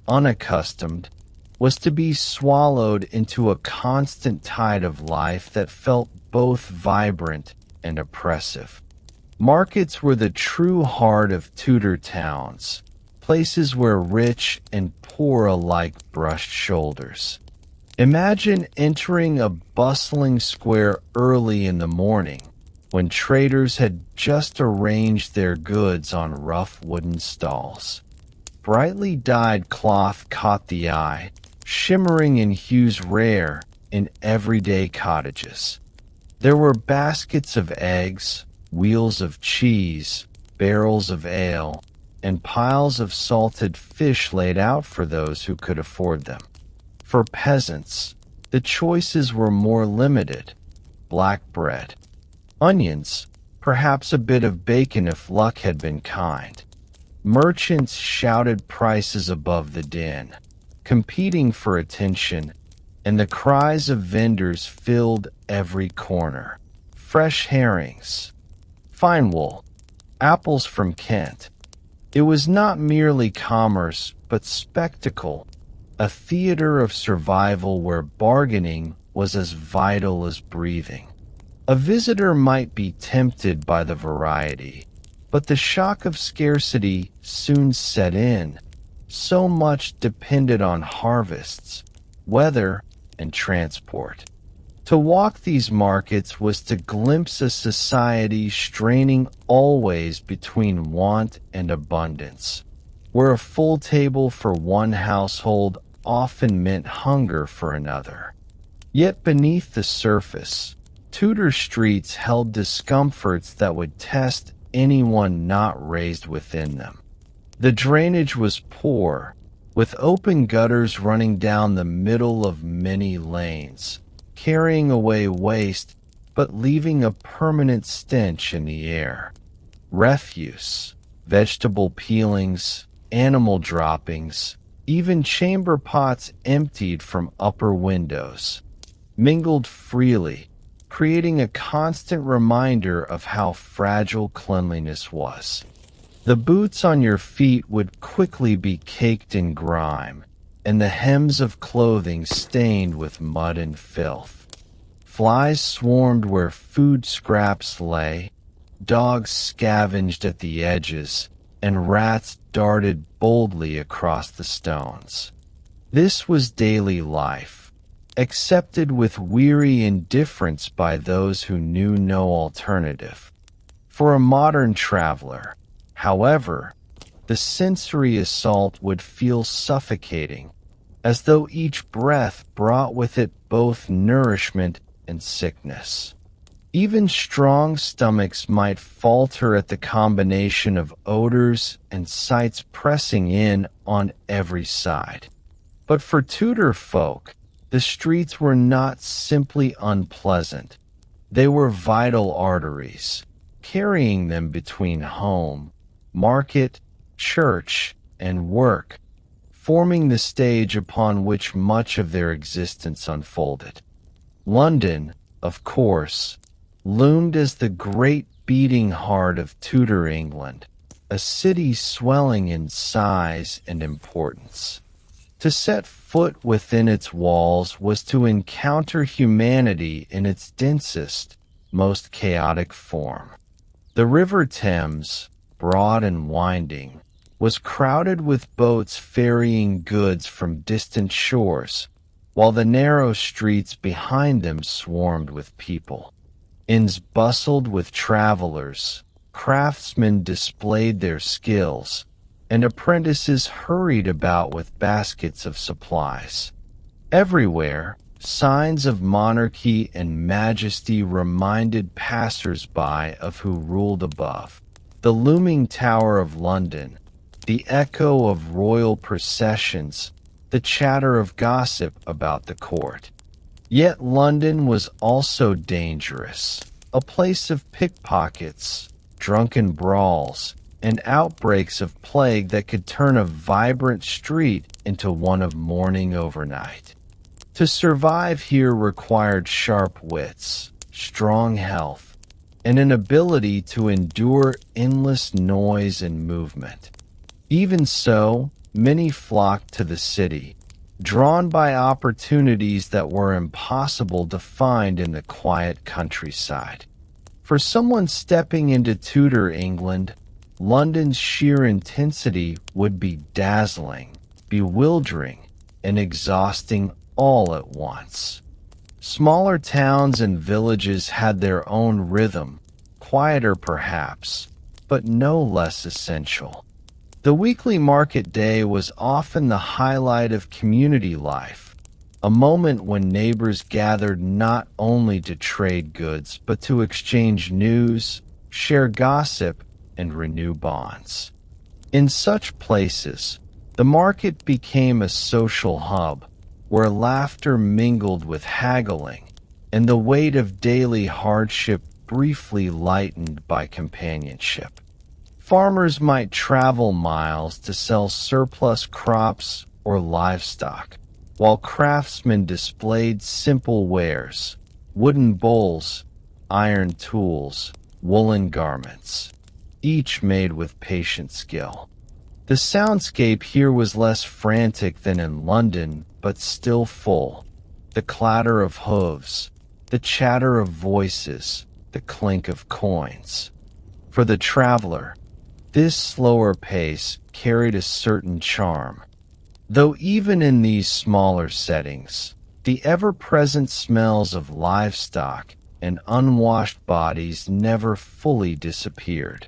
unaccustomed, was to be swallowed into a constant tide of life that felt both vibrant and oppressive. Markets were the true heart of Tudor towns, places where rich and poor alike brushed shoulders. Imagine entering a bustling square early in the morning, when traders had just arranged their goods on rough wooden stalls. Brightly dyed cloth caught the eye, shimmering in hues rare in everyday cottages. There were baskets of eggs, wheels of cheese, barrels of ale, and piles of salted fish laid out for those who could afford them. For peasants, the choices were more limited: black bread, onions, perhaps a bit of bacon if luck had been kind. Merchants shouted prices above the din, competing for attention, and the cries of vendors filled every corner. Fresh herrings, fine wool, apples from Kent. It was not merely commerce, but spectacle, a theater of survival where bargaining was as vital as breathing. A visitor might be tempted by the variety, but the shock of scarcity soon set in. So much depended on harvests, weather, and transport. To walk these markets was to glimpse a society straining always between want and abundance, where a full table for one household often meant hunger for another. Yet beneath the surface, Tudor streets held discomforts that would test anyone not raised within them. The drainage was poor, with open gutters running down the middle of many lanes, carrying away waste but leaving a permanent stench in the air. Refuse, vegetable peelings, animal droppings, even chamber pots emptied from upper windows, mingled freely, creating a constant reminder of how fragile cleanliness was. The boots on your feet would quickly be caked in grime, and the hems of clothing stained with mud and filth. Flies swarmed where food scraps lay, dogs scavenged at the edges, and rats darted boldly across the stones. This was daily life, accepted with weary indifference by those who knew no alternative. For a modern traveler, however, the sensory assault would feel suffocating, as though each breath brought with it both nourishment and sickness. Even strong stomachs might falter at the combination of odors and sights pressing in on every side. But for Tudor folk, the streets were not simply unpleasant. They were vital arteries, carrying them between home, market, church, and work, forming the stage upon which much of their existence unfolded. London, of course, loomed as the great beating heart of Tudor England, a city swelling in size and importance. To set foot within its walls was to encounter humanity in its densest, most chaotic form. The River Thames, broad and winding, was crowded with boats ferrying goods from distant shores, while the narrow streets behind them swarmed with people. Inns bustled with travelers, craftsmen displayed their skills, and apprentices hurried about with baskets of supplies. Everywhere, signs of monarchy and majesty reminded passers-by of who ruled above. The looming Tower of London, the echo of royal processions, the chatter of gossip about the court. Yet London was also dangerous, a place of pickpockets, drunken brawls, and outbreaks of plague that could turn a vibrant street into one of mourning overnight. To survive here required sharp wits, strong health, and an ability to endure endless noise and movement. Even so, many flocked to the city, drawn by opportunities that were impossible to find in the quiet countryside. For someone stepping into Tudor England, London's sheer intensity would be dazzling, bewildering, and exhausting all at once. Smaller towns and villages had their own rhythm, quieter perhaps, but no less essential. The weekly market day was often the highlight of community life, a moment when neighbors gathered not only to trade goods but to exchange news, share gossip, and renew bonds. In such places, the market became a social hub where laughter mingled with haggling and the weight of daily hardship briefly lightened by companionship. Farmers might travel miles to sell surplus crops or livestock, while craftsmen displayed simple wares, wooden bowls, iron tools, woolen garments, each made with patient skill. The soundscape here was less frantic than in London, but still full. The clatter of hooves, the chatter of voices, the clink of coins. For the traveler, this slower pace carried a certain charm, though even in these smaller settings, the ever-present smells of livestock and unwashed bodies never fully disappeared.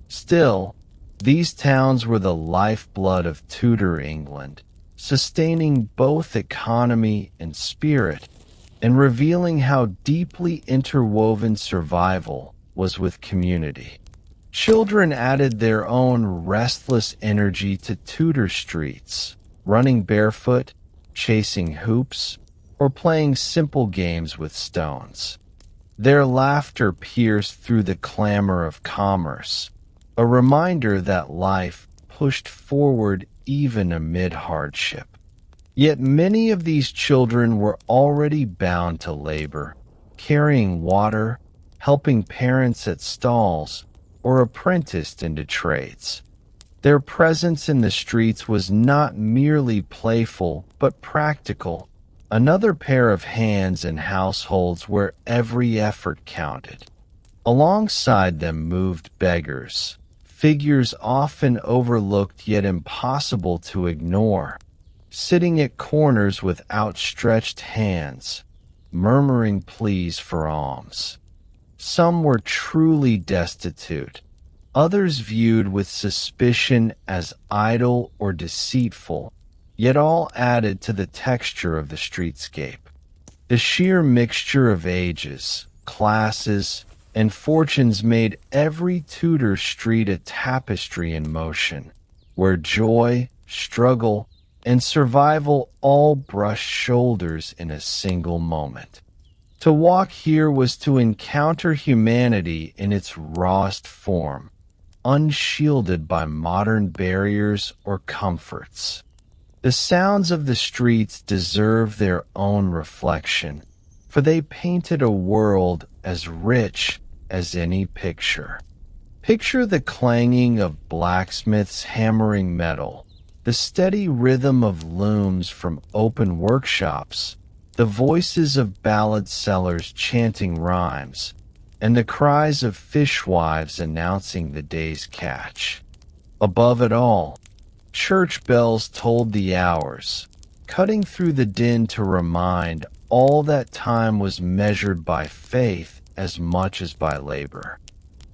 Still, these towns were the lifeblood of Tudor England, sustaining both economy and spirit, and revealing how deeply interwoven survival was with community. Children added their own restless energy to Tudor streets, running barefoot, chasing hoops, or playing simple games with stones. Their laughter pierced through the clamor of commerce, a reminder that life pushed forward even amid hardship. Yet many of these children were already bound to labor, carrying water, helping parents at stalls, or apprenticed into trades. Their presence in the streets was not merely playful but practical, another pair of hands in households where every effort counted. Alongside them moved beggars, figures often overlooked yet impossible to ignore, sitting at corners with outstretched hands, murmuring pleas for alms. Some were truly destitute, others viewed with suspicion as idle or deceitful, yet all added to the texture of the streetscape. The sheer mixture of ages, classes, and fortunes made every Tudor street a tapestry in motion, where joy, struggle, and survival all brushed shoulders in a single moment. To walk here was to encounter humanity in its rawest form, unshielded by modern barriers or comforts. The sounds of the streets deserve their own reflection, for they painted a world as rich as any picture. Picture the clanging of blacksmiths hammering metal, the steady rhythm of looms from open workshops, the voices of ballad sellers chanting rhymes, and the cries of fishwives announcing the day's catch. Above it all, church bells tolled the hours, cutting through the din to remind all that time was measured by faith as much as by labor.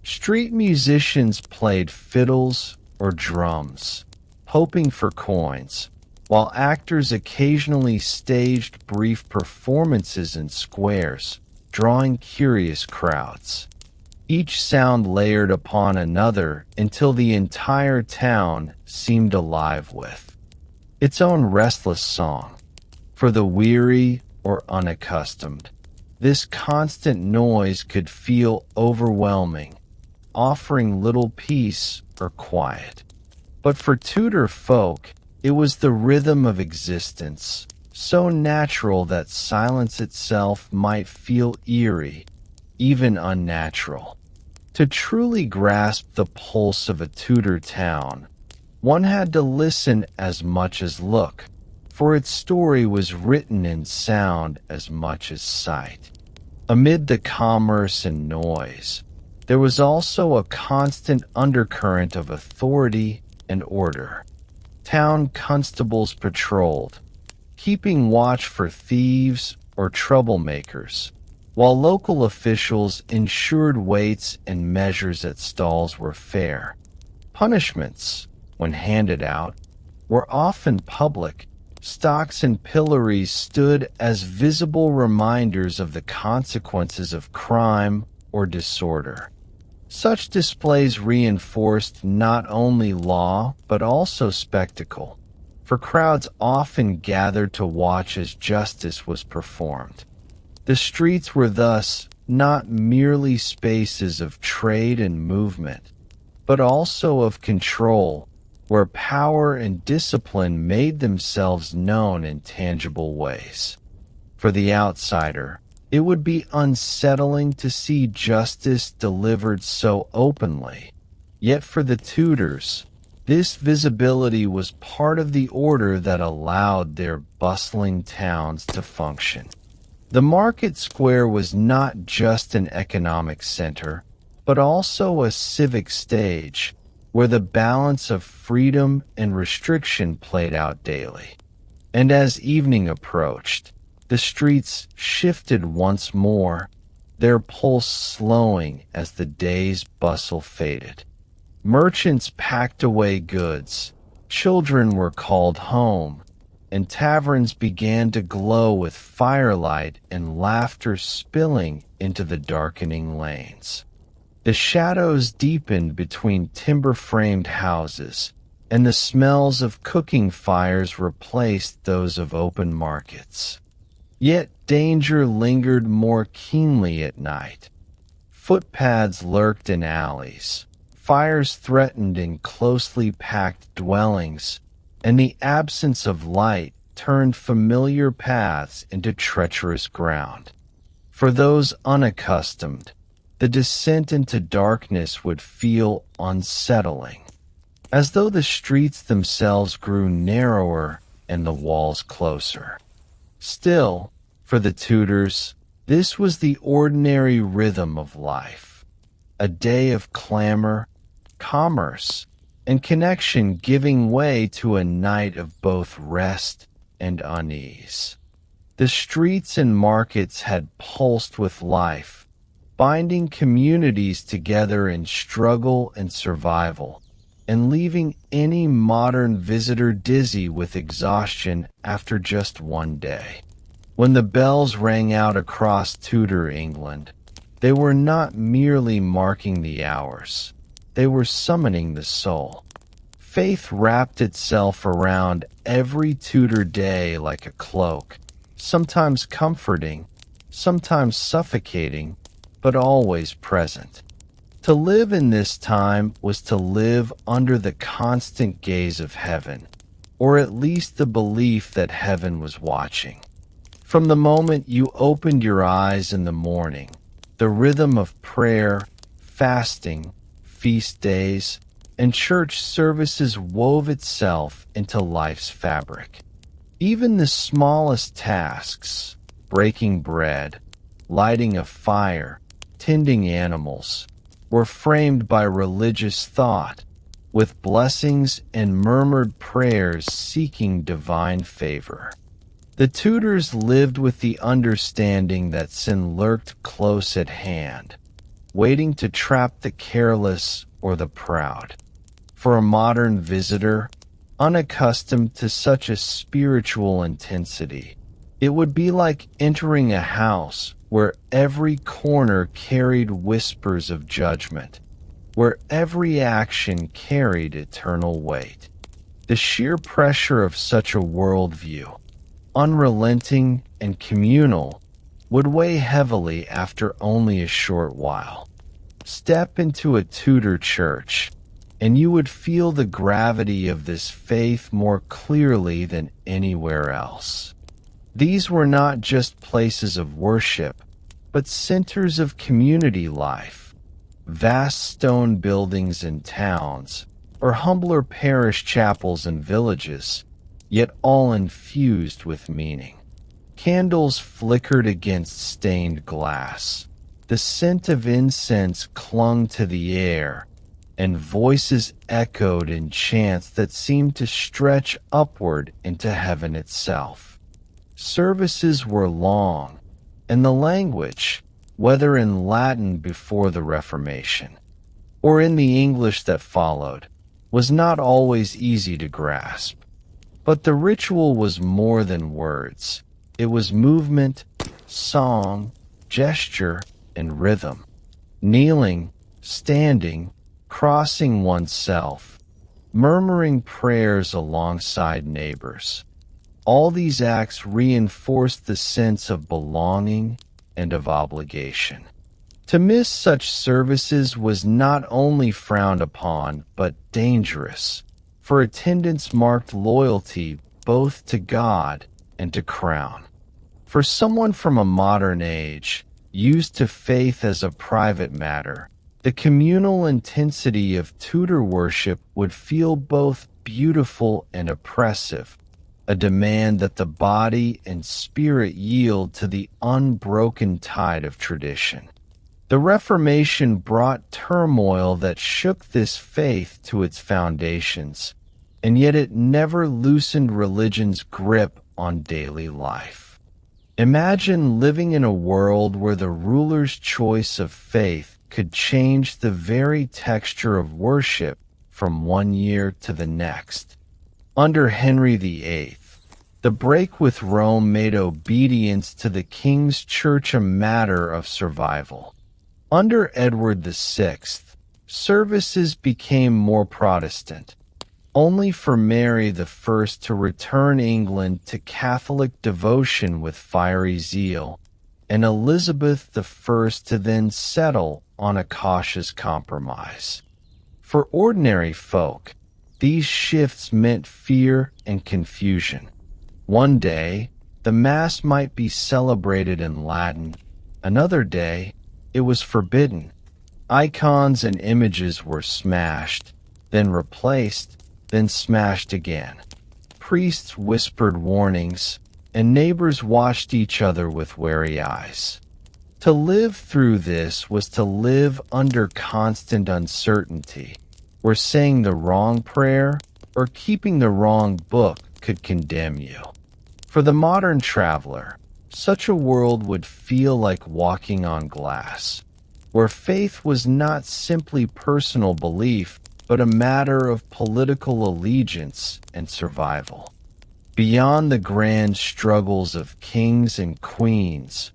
Street musicians played fiddles or drums, hoping for coins, while actors occasionally staged brief performances in squares, drawing curious crowds. Each sound layered upon another until the entire town seemed alive with its own restless song. For the weary or unaccustomed, this constant noise could feel overwhelming, offering little peace or quiet. But for Tudor folk, it was the rhythm of existence, so natural that silence itself might feel eerie, even unnatural. To truly grasp the pulse of a Tudor town, one had to listen as much as look, for its story was written in sound as much as sight. Amid the commerce and noise, there was also a constant undercurrent of authority and order. Town constables patrolled, keeping watch for thieves or troublemakers, while local officials ensured weights and measures at stalls were fair. Punishments, when handed out, were often public. Stocks and pillories stood as visible reminders of the consequences of crime or disorder. Such displays reinforced not only law but also spectacle, for crowds often gathered to watch as justice was performed. The streets were thus not merely spaces of trade and movement, but also of control, where power and discipline made themselves known in tangible ways. For the outsider, it would be unsettling to see justice delivered so openly. Yet for the Tudors, this visibility was part of the order that allowed their bustling towns to function. The market square was not just an economic center, but also a civic stage, where the balance of freedom and restriction played out daily. And as evening approached, the streets shifted once more, their pulse slowing as the day's bustle faded. Merchants packed away goods, children were called home, and taverns began to glow with firelight and laughter spilling into the darkening lanes. The shadows deepened between timber-framed houses, and the smells of cooking fires replaced those of open markets. Yet danger lingered more keenly at night. Footpaths lurked in alleys, fires threatened in closely packed dwellings, and the absence of light turned familiar paths into treacherous ground. For those unaccustomed, the descent into darkness would feel unsettling, as though the streets themselves grew narrower and the walls closer. Still, for the Tudors, this was the ordinary rhythm of life, a day of clamor, commerce, and connection giving way to a night of both rest and unease. The streets and markets had pulsed with life, binding communities together in struggle and survival, and leaving any modern visitor dizzy with exhaustion after just one day. When the bells rang out across Tudor England, they were not merely marking the hours. They were summoning the soul. Faith wrapped itself around every Tudor day like a cloak, sometimes comforting, sometimes suffocating, but always present. To live in this time was to live under the constant gaze of heaven, or at least the belief that heaven was watching. From the moment you opened your eyes in the morning, the rhythm of prayer, fasting, feast days, and church services wove itself into life's fabric. Even the smallest tasks, breaking bread, lighting a fire, tending animals, were framed by religious thought, with blessings and murmured prayers seeking divine favor. The Tudors lived with the understanding that sin lurked close at hand, waiting to trap the careless or the proud. For a modern visitor, unaccustomed to such a spiritual intensity, it would be like entering a house where every corner carried whispers of judgment, where every action carried eternal weight. The sheer pressure of such a worldview, unrelenting and communal, would weigh heavily after only a short while. Step into a Tudor church, and you would feel the gravity of this faith more clearly than anywhere else. These were not just places of worship, but centers of community life, vast stone buildings in towns, or humbler parish chapels in villages, yet all infused with meaning. Candles flickered against stained glass. The scent of incense clung to the air, and voices echoed in chants that seemed to stretch upward into heaven itself. Services were long, and the language, whether in Latin before the Reformation, or in the English that followed, was not always easy to grasp. But the ritual was more than words. It was movement, song, gesture, and rhythm. Kneeling, standing, crossing oneself, murmuring prayers alongside neighbors. All these acts reinforced the sense of belonging and of obligation. To miss such services was not only frowned upon, but dangerous, for attendance marked loyalty both to God and to crown. For someone from a modern age, used to faith as a private matter, the communal intensity of Tudor worship would feel both beautiful and oppressive, a demand that the body and spirit yield to the unbroken tide of tradition. The Reformation brought turmoil that shook this faith to its foundations, and yet it never loosened religion's grip on daily life. Imagine living in a world where the ruler's choice of faith could change the very texture of worship from one year to the next. Under Henry VIII, The break with Rome made obedience to the king's church a matter of survival. Under Edward VI, services became more Protestant, only for Mary I to return England to Catholic devotion with fiery zeal, and Elizabeth I to then settle on a cautious compromise. For ordinary folk, these shifts meant fear and confusion. One day, the Mass might be celebrated in Latin. Another day, it was forbidden. Icons and images were smashed, then replaced, then smashed again. Priests whispered warnings, and neighbors watched each other with wary eyes. To live through this was to live under constant uncertainty, where saying the wrong prayer or keeping the wrong book could condemn you. For the modern traveler, such a world would feel like walking on glass, where faith was not simply personal belief, but a matter of political allegiance and survival. Beyond the grand struggles of kings and queens,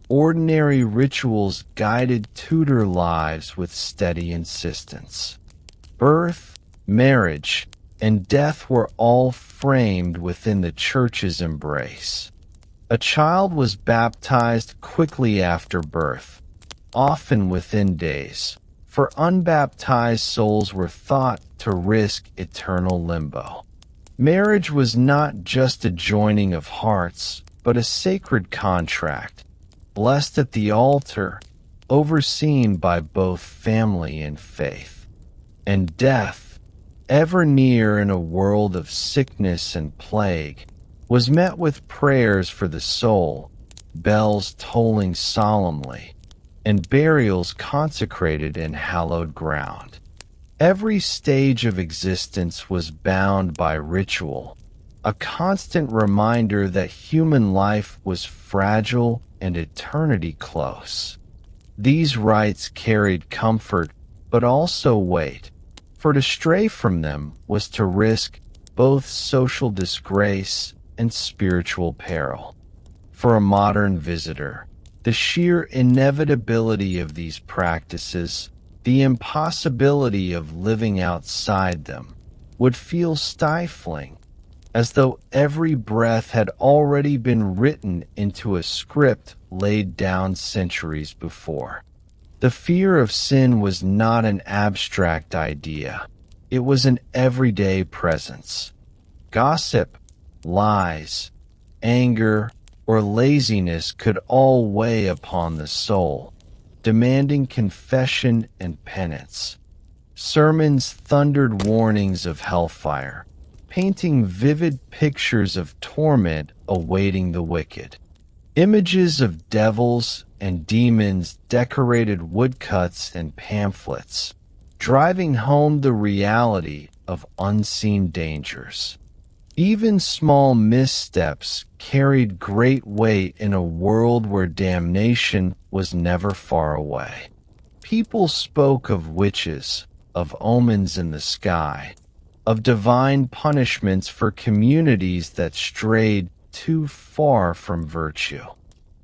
ordinary rituals guided Tudor lives with steady insistence. Birth, marriage, and death were all framed within the church's embrace. A child was baptized quickly after birth, often within days, for unbaptized souls were thought to risk eternal limbo. Marriage was not just a joining of hearts, but a sacred contract, blessed at the altar, overseen by both family and faith. And death, ever near in a world of sickness and plague, was met with prayers for the soul, bells tolling solemnly, and burials consecrated in hallowed ground. Every stage of existence was bound by ritual, a constant reminder that human life was fragile and eternity close. These rites carried comfort, but also weight, for to stray from them was to risk both social disgrace and spiritual peril. For a modern visitor, the sheer inevitability of these practices, the impossibility of living outside them, would feel stifling, as though every breath had already been written into a script laid down centuries before. The fear of sin was not an abstract idea. It was an everyday presence. Gossip, lies, anger, or laziness could all weigh upon the soul, demanding confession and penance. Sermons thundered warnings of hellfire, painting vivid pictures of torment awaiting the wicked. Images of devils and demons decorated woodcuts and pamphlets, driving home the reality of unseen dangers. Even small missteps carried great weight in a world where damnation was never far away. People spoke of witches, of omens in the sky, of divine punishments for communities that strayed too far from virtue.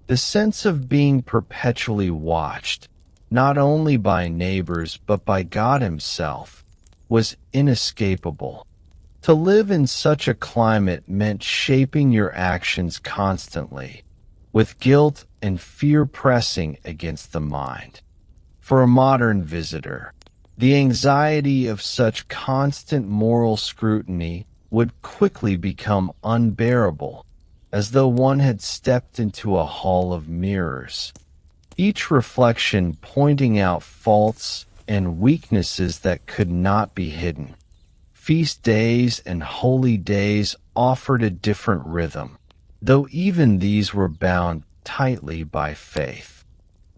The sense of being perpetually watched, not only by neighbors but by God Himself, was inescapable. To live in such a climate meant shaping your actions constantly, with guilt and fear pressing against the mind. For a modern visitor, the anxiety of such constant moral scrutiny would quickly become unbearable, as though one had stepped into a hall of mirrors, each reflection pointing out faults and weaknesses that could not be hidden. Feast days and holy days offered a different rhythm, though even these were bound tightly by faith.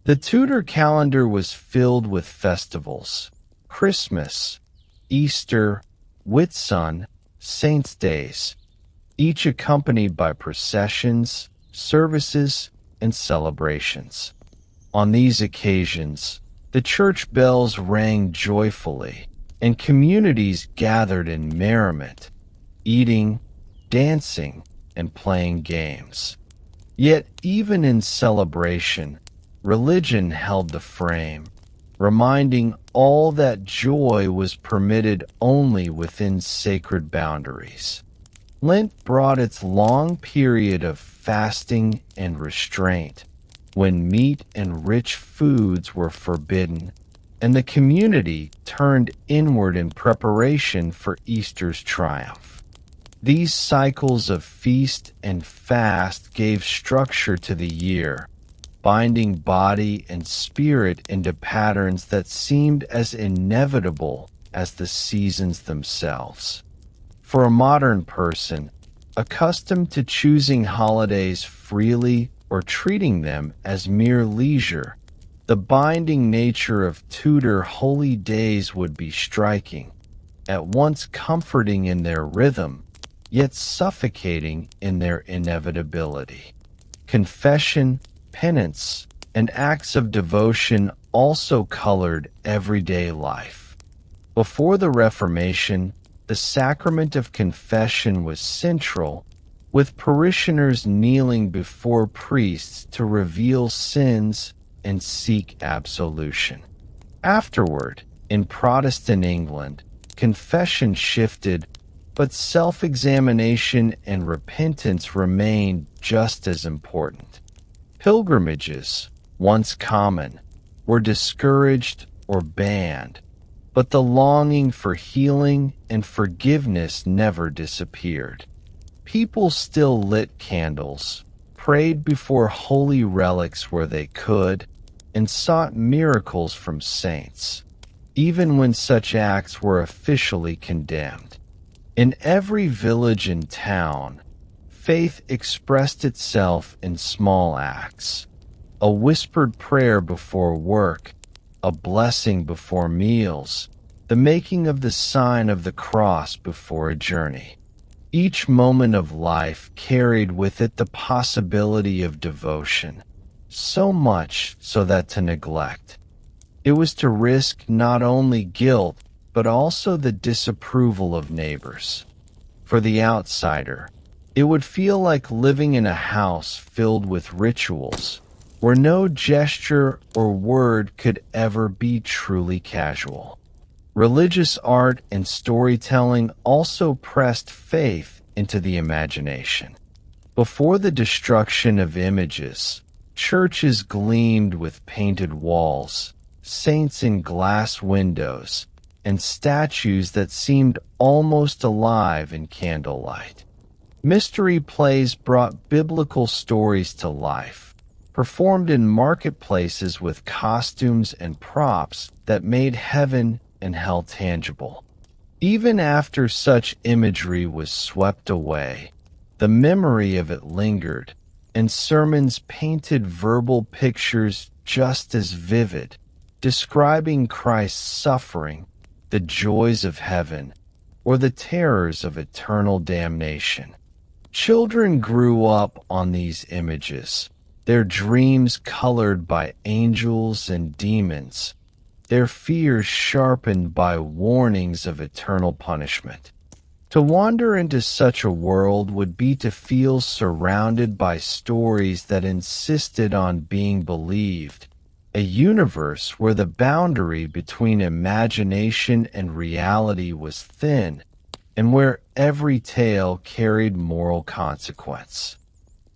The Tudor calendar was filled with festivals: Christmas, Easter, Whitsun, Saints' Days, each accompanied by processions, services, and celebrations. On these occasions, the church bells rang joyfully, and communities gathered in merriment, eating, dancing, and playing games. Yet, even in celebration, religion held the frame, reminding all that joy was permitted only within sacred boundaries. Lent brought its long period of fasting and restraint, when meat and rich foods were forbidden, and the community turned inward in preparation for Easter's triumph. These cycles of feast and fast gave structure to the year, binding body and spirit into patterns that seemed as inevitable as the seasons themselves. For a modern person, accustomed to choosing holidays freely or treating them as mere leisure, the binding nature of Tudor holy days would be striking, at once comforting in their rhythm, yet suffocating in their inevitability. Confession, penance, and acts of devotion also colored everyday life. Before the Reformation, the sacrament of confession was central, with parishioners kneeling before priests to reveal sins and seek absolution. Afterward, in Protestant England, confession shifted, but self-examination and repentance remained just as important. Pilgrimages, once common, were discouraged or banned, but the longing for healing and forgiveness never disappeared. People still lit candles, prayed before holy relics where they could, and sought miracles from saints, even when such acts were officially condemned. In every village and town, faith expressed itself in small acts: a whispered prayer before work, a blessing before meals, the making of the sign of the cross before a journey. Each moment of life carried with it the possibility of devotion, so much so that to neglect it was to risk not only guilt but also the disapproval of neighbors. For the outsider, it would feel like living in a house filled with rituals, where no gesture or word could ever be truly casual. Religious art and storytelling also pressed faith into the imagination. Before the destruction of images, churches gleamed with painted walls, saints in glass windows, and statues that seemed almost alive in candlelight. Mystery plays brought biblical stories to life, performed in marketplaces with costumes and props that made heaven and hell tangible. Even after such imagery was swept away, the memory of it lingered, and sermons painted verbal pictures just as vivid, describing Christ's suffering, the joys of heaven, or the terrors of eternal damnation. Children grew up on these images, their dreams colored by angels and demons, their fears sharpened by warnings of eternal punishment. To wander into such a world would be to feel surrounded by stories that insisted on being believed, a universe where the boundary between imagination and reality was thin, and where every tale carried moral consequence.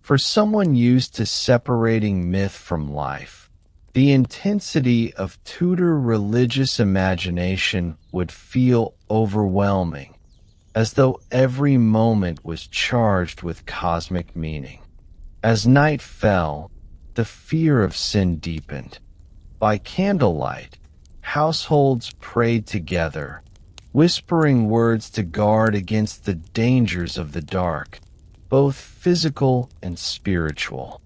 For someone used to separating myth from life, the intensity of Tudor religious imagination would feel overwhelming, as though every moment was charged with cosmic meaning. As night fell, the fear of sin deepened. By candlelight, households prayed together, whispering words to guard against the dangers of the dark, both physical and spiritual.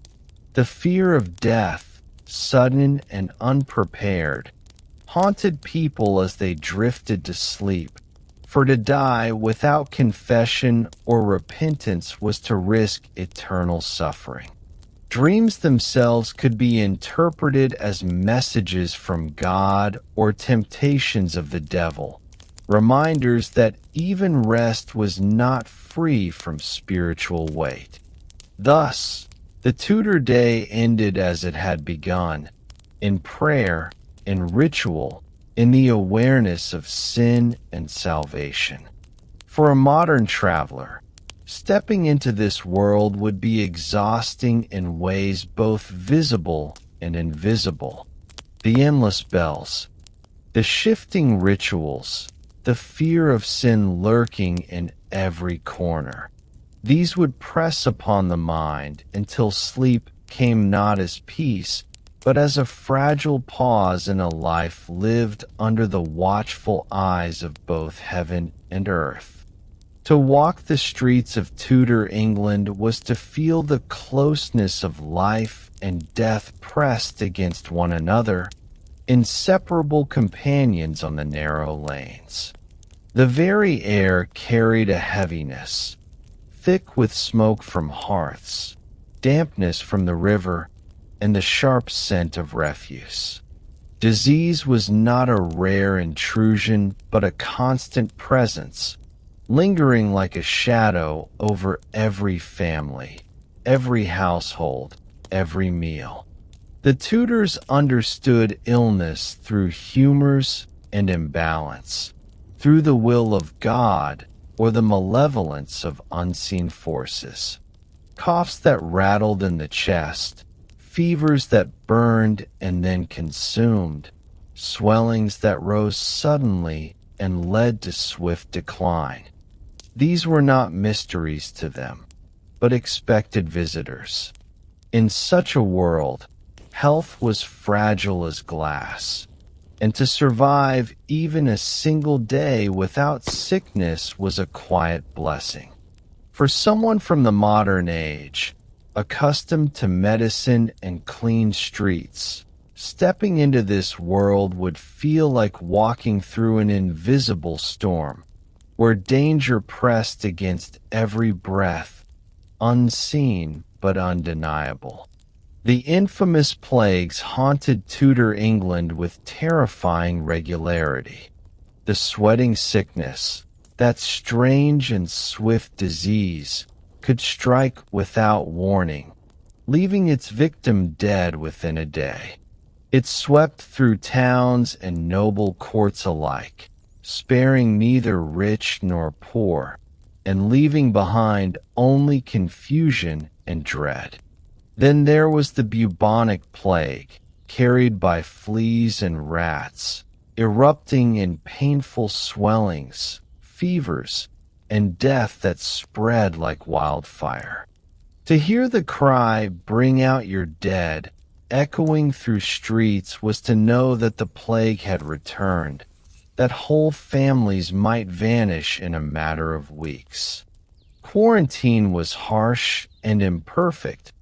The fear of death, sudden and unprepared, haunted people as they drifted to sleep, for to die without confession or repentance was to risk eternal suffering. Dreams themselves could be interpreted as messages from God or temptations of the devil, reminders that even rest was not free from spiritual weight. Thus, the Tudor day ended as it had begun, in prayer, in ritual, in the awareness of sin and salvation. For a modern traveler, stepping into this world would be exhausting in ways both visible and invisible. The endless bells, the shifting rituals, the fear of sin lurking in every corner. These would press upon the mind until sleep came not as peace, but as a fragile pause in a life lived under the watchful eyes of both heaven and earth. To walk the streets of Tudor England was to feel the closeness of life and death pressed against one another, inseparable companions on the narrow lanes. The very air carried a heaviness, thick with smoke from hearths, dampness from the river, and the sharp scent of refuse. Disease was not a rare intrusion, but a constant presence, lingering like a shadow over every family, every household, every meal. The Tudors understood illness through humors and imbalance, through the will of God or the malevolence of unseen forces. Coughs that rattled in the chest, fevers that burned and then consumed, swellings that rose suddenly and led to swift decline. These were not mysteries to them, but expected visitors. In such a world, health was fragile as glass, and to survive even a single day without sickness was a quiet blessing. For someone from the modern age, accustomed to medicine and clean streets, stepping into this world would feel like walking through an invisible storm, where danger pressed against every breath, unseen but undeniable. The infamous plagues haunted Tudor England with terrifying regularity. The sweating sickness, that strange and swift disease, could strike without warning, leaving its victim dead within a day. It swept through towns and noble courts alike, sparing neither rich nor poor, and leaving behind only confusion and dread. Then there was the bubonic plague, carried by fleas and rats, erupting in painful swellings, fevers, and death that spread like wildfire. To hear the cry, "Bring out your dead," echoing through streets was to know that the plague had returned, that whole families might vanish in a matter of weeks. Quarantine was harsh and imperfect,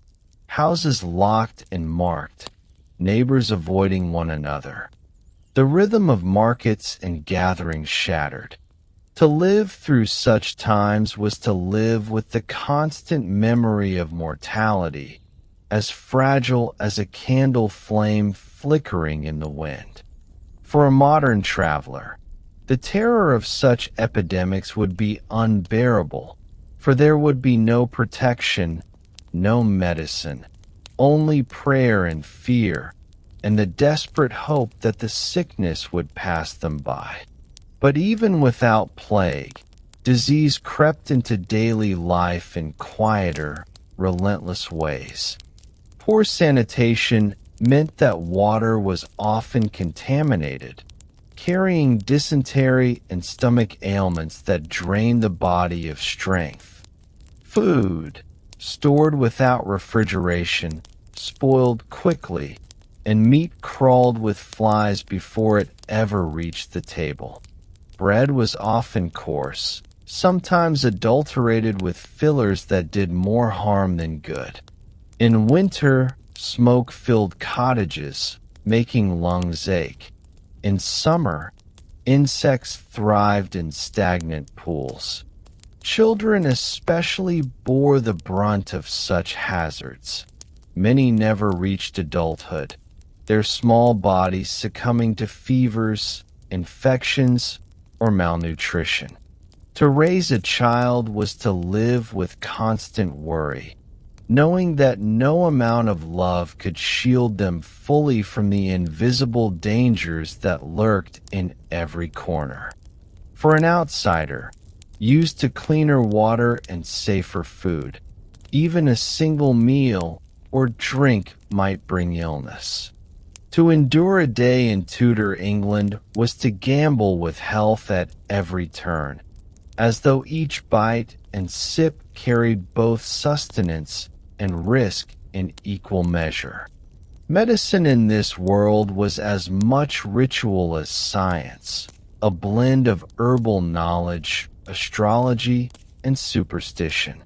houses locked and marked, neighbors avoiding one another. The rhythm of markets and gatherings shattered. To live through such times was to live with the constant memory of mortality, as fragile as a candle flame flickering in the wind. For a modern traveler, the terror of such epidemics would be unbearable, for there would be no protection, no medicine, only prayer and fear, and the desperate hope that the sickness would pass them by. But even without plague, disease crept into daily life in quieter, relentless ways. Poor sanitation meant that water was often contaminated, carrying dysentery and stomach ailments that drained the body of strength. Food, stored without refrigeration, spoiled quickly, and meat crawled with flies before it ever reached the table. Bread was often coarse, sometimes adulterated with fillers that did more harm than good. In winter, smoke filled cottages, making lungs ache. In summer, insects thrived in stagnant pools. Children especially bore the brunt of such hazards. Many never reached adulthood, their small bodies succumbing to fevers, infections, or malnutrition. To raise a child was to live with constant worry, knowing that no amount of love could shield them fully from the invisible dangers that lurked in every corner. For an outsider, used to cleaner water and safer food, even a single meal or drink might bring illness. To endure a day in Tudor England was to gamble with health at every turn, as though each bite and sip carried both sustenance and risk in equal measure. Medicine in this world was as much ritual as science, a blend of herbal knowledge, astrology, and superstition.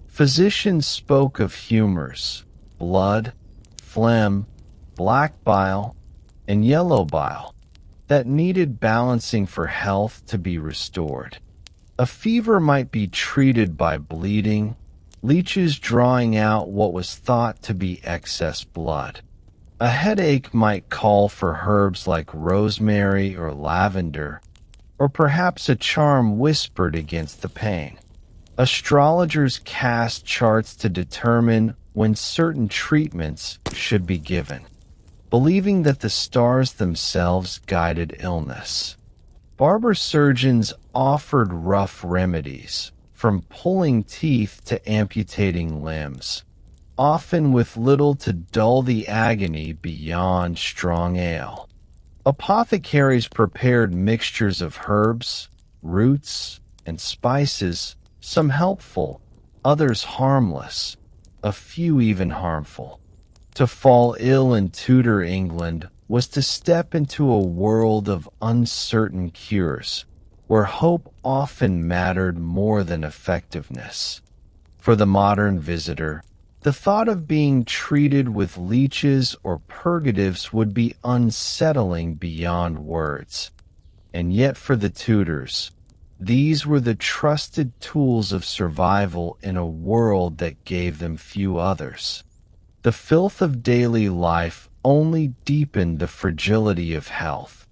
Physicians spoke of humors, blood, phlegm, black bile, and yellow bile that needed balancing for health to be restored. A fever might be treated by bleeding, leeches drawing out what was thought to be excess blood. A headache might call for herbs like rosemary or lavender, or perhaps a charm whispered against the pain. Astrologers cast charts to determine when certain treatments should be given, believing that the stars themselves guided illness. Barber surgeons offered rough remedies, from pulling teeth to amputating limbs, often with little to dull the agony beyond strong ale. Apothecaries prepared mixtures of herbs, roots, and spices, some helpful, others harmless, a few even harmful. To fall ill in Tudor England was to step into a world of uncertain cures, where hope often mattered more than effectiveness. For the modern visitor, the thought of being treated with leeches or purgatives would be unsettling beyond words. And yet for the Tudors, these were the trusted tools of survival in a world that gave them few others. The filth of daily life only deepened the fragility of health.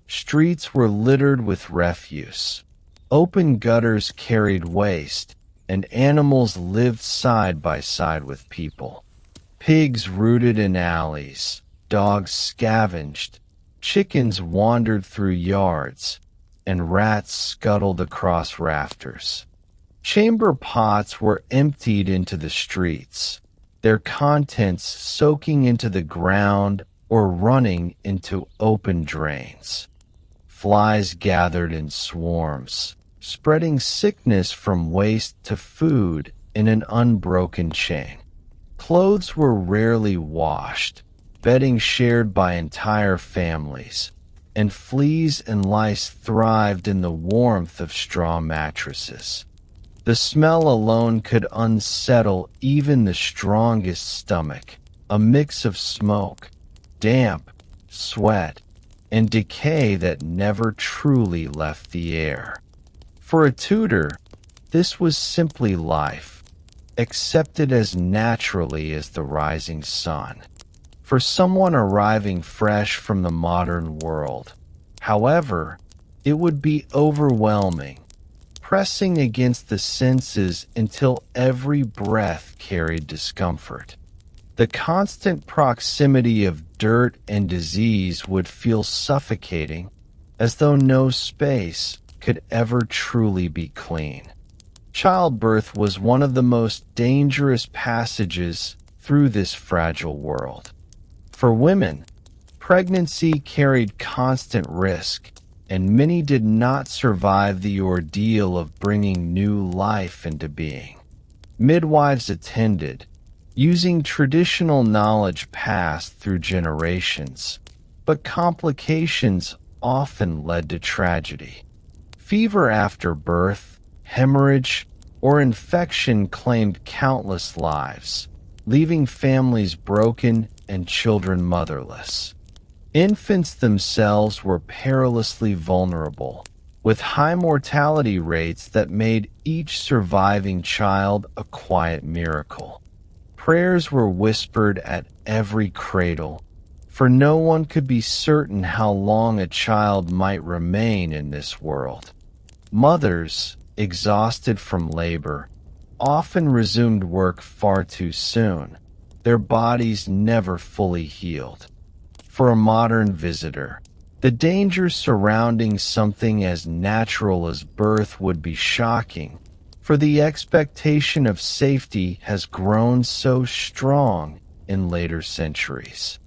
Streets were littered with refuse. Open gutters carried waste, and animals lived side by side with people. Pigs rooted in alleys, dogs scavenged, chickens wandered through yards, and rats scuttled across rafters. Chamber pots were emptied into the streets, their contents soaking into the ground or running into open drains. Flies gathered in swarms, spreading sickness from waste to food in an unbroken chain. Clothes were rarely washed, bedding shared by entire families, and fleas and lice thrived in the warmth of straw mattresses. The smell alone could unsettle even the strongest stomach, a mix of smoke, damp, sweat, and decay that never truly left the air. For a Tudor, this was simply life, accepted as naturally as the rising sun. For someone arriving fresh from the modern world, however, it would be overwhelming, pressing against the senses until every breath carried discomfort. The constant proximity of dirt and disease would feel suffocating, as though no space could ever truly be clean. Childbirth was one of the most dangerous passages through this fragile world. For women, pregnancy carried constant risk, and many did not survive the ordeal of bringing new life into being. Midwives attended, using traditional knowledge passed through generations, but complications often led to tragedy. Fever after birth, hemorrhage, or infection claimed countless lives, leaving families broken and children motherless. Infants themselves were perilously vulnerable, with high mortality rates that made each surviving child a quiet miracle. Prayers were whispered at every cradle, for no one could be certain how long a child might remain in this world. Mothers, exhausted from labor, often resumed work far too soon, their bodies never fully healed. For a modern visitor, the dangers surrounding something as natural as birth would be shocking, for the expectation of safety has grown so strong in later centuries.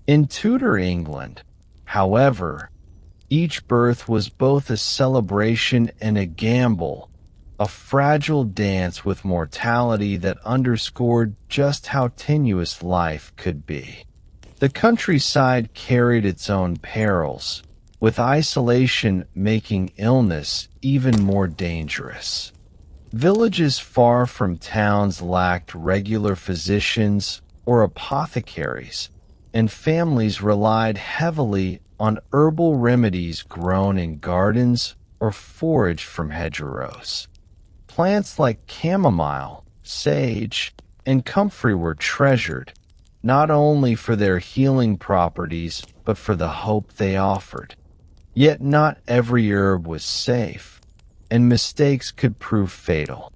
In Tudor England, however, each birth was both a celebration and a gamble, a fragile dance with mortality that underscored just how tenuous life could be. The countryside carried its own perils, with isolation making illness even more dangerous. Villages far from towns lacked regular physicians or apothecaries, and families relied heavily on herbal remedies grown in gardens or foraged from hedgerows. Plants like chamomile, sage, and comfrey were treasured, not only for their healing properties, but for the hope they offered. Yet not every herb was safe, and mistakes could prove fatal.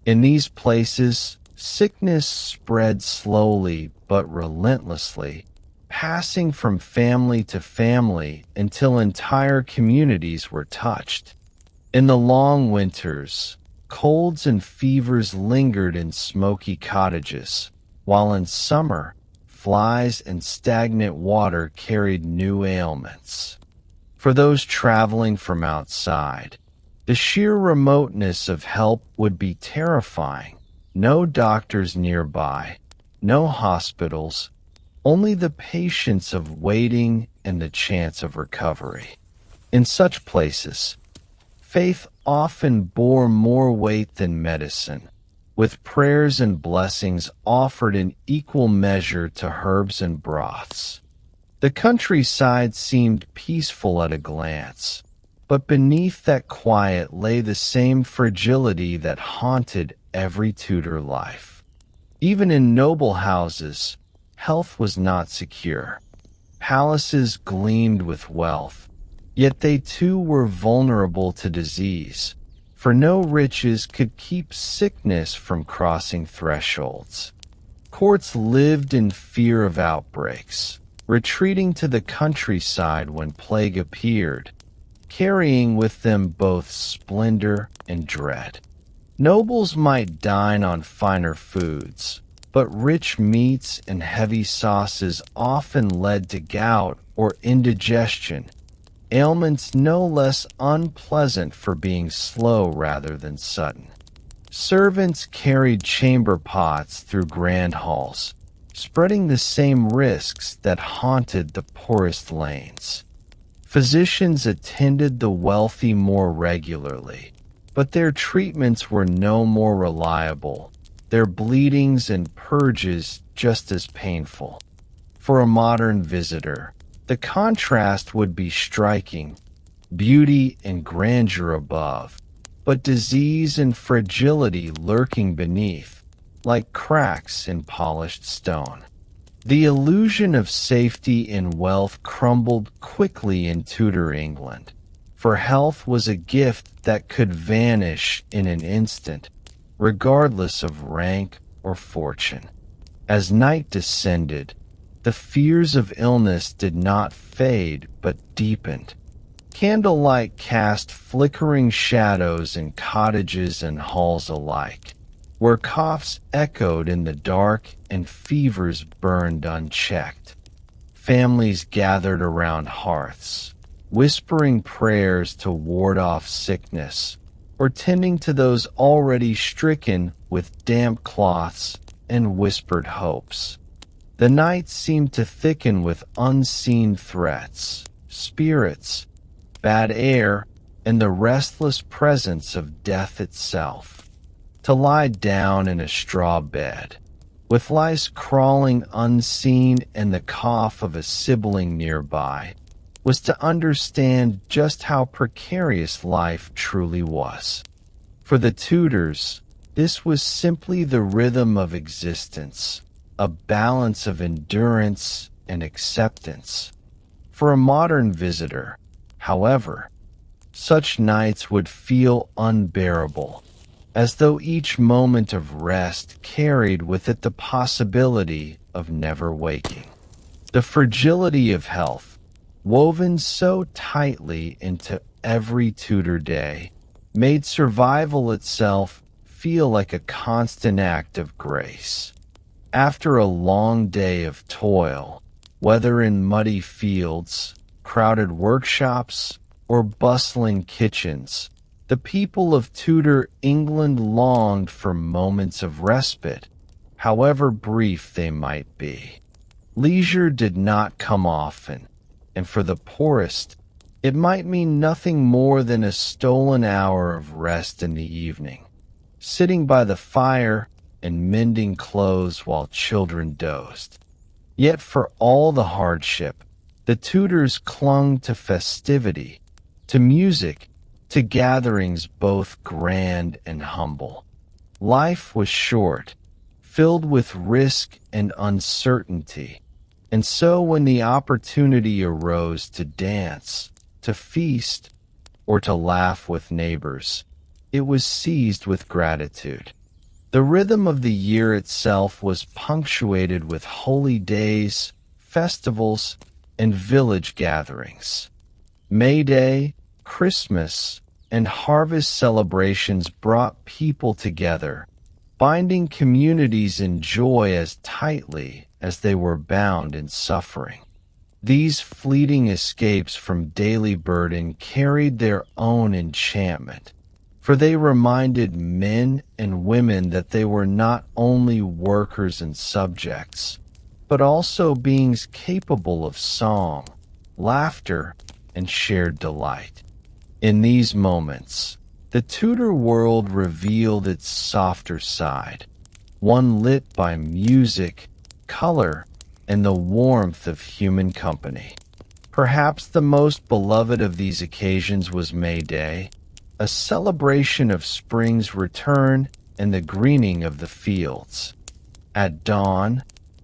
In these places, sickness spread slowly but relentlessly, passing from family to family until entire communities were touched. In the long winters, colds and fevers lingered in smoky cottages, while in summer, flies and stagnant water carried new ailments. For those traveling from outside, the sheer remoteness of help would be terrifying. No doctors nearby, no hospitals, only the patience of waiting and the chance of recovery. In such places, faith often bore more weight than medicine, with prayers and blessings offered in equal measure to herbs and broths. The countryside seemed peaceful at a glance, but beneath that quiet lay the same fragility that haunted every Tudor life. Even in noble houses, health was not secure. Palaces gleamed with wealth, yet they too were vulnerable to disease, for no riches could keep sickness from crossing thresholds. Courts lived in fear of outbreaks, retreating to the countryside when plague appeared, carrying with them both splendor and dread. Nobles might dine on finer foods, but rich meats and heavy sauces often led to gout or indigestion, ailments no less unpleasant for being slow rather than sudden. Servants carried chamber pots through grand halls, spreading the same risks that haunted the poorest lanes. Physicians attended the wealthy more regularly, but their treatments were no more reliable, their bleedings and purges just as painful. For a modern visitor, the contrast would be striking, beauty and grandeur above, but disease and fragility lurking beneath, like cracks in polished stone. The illusion of safety and wealth crumbled quickly in Tudor England, for health was a gift that could vanish in an instant, regardless of rank or fortune. As night descended, the fears of illness did not fade but deepened. Candlelight cast flickering shadows in cottages and halls alike, where coughs echoed in the dark and fevers burned unchecked. Families gathered around hearths, whispering prayers to ward off sickness, or tending to those already stricken with damp cloths and whispered hopes. The night seemed to thicken with unseen threats, spirits, bad air, and the restless presence of death itself. To lie down in a straw bed, with lice crawling unseen and the cough of a sibling nearby, was to understand just how precarious life truly was. For the Tudors, this was simply the rhythm of existence, a balance of endurance and acceptance. For a modern visitor, however, such nights would feel unbearable, as though each moment of rest carried with it the possibility of never waking. The fragility of health, woven so tightly into every Tudor day, made survival itself feel like a constant act of grace. After a long day of toil, whether in muddy fields, crowded workshops, or bustling kitchens, the people of Tudor England longed for moments of respite, however brief they might be. Leisure did not come often, and for the poorest, it might mean nothing more than a stolen hour of rest in the evening, sitting by the fire and mending clothes while children dozed. Yet for all the hardship, the Tudors clung to festivity, to music, to gatherings both grand and humble. Life was short, filled with risk and uncertainty, and so when the opportunity arose to dance, to feast, or to laugh with neighbors, it was seized with gratitude. The rhythm of the year itself was punctuated with holy days, festivals, and village gatherings. May Day, Christmas, and harvest celebrations brought people together, binding communities in joy as tightly as they were bound in suffering. These fleeting escapes from daily burden carried their own enchantment, for they reminded men and women that they were not only workers and subjects, but also beings capable of song, laughter, and shared delight. In these moments, the Tudor world revealed its softer side, one lit by music, color, and the warmth of human company. Perhaps the most beloved of these occasions was May Day, a celebration of spring's return and the greening of the fields. At dawn,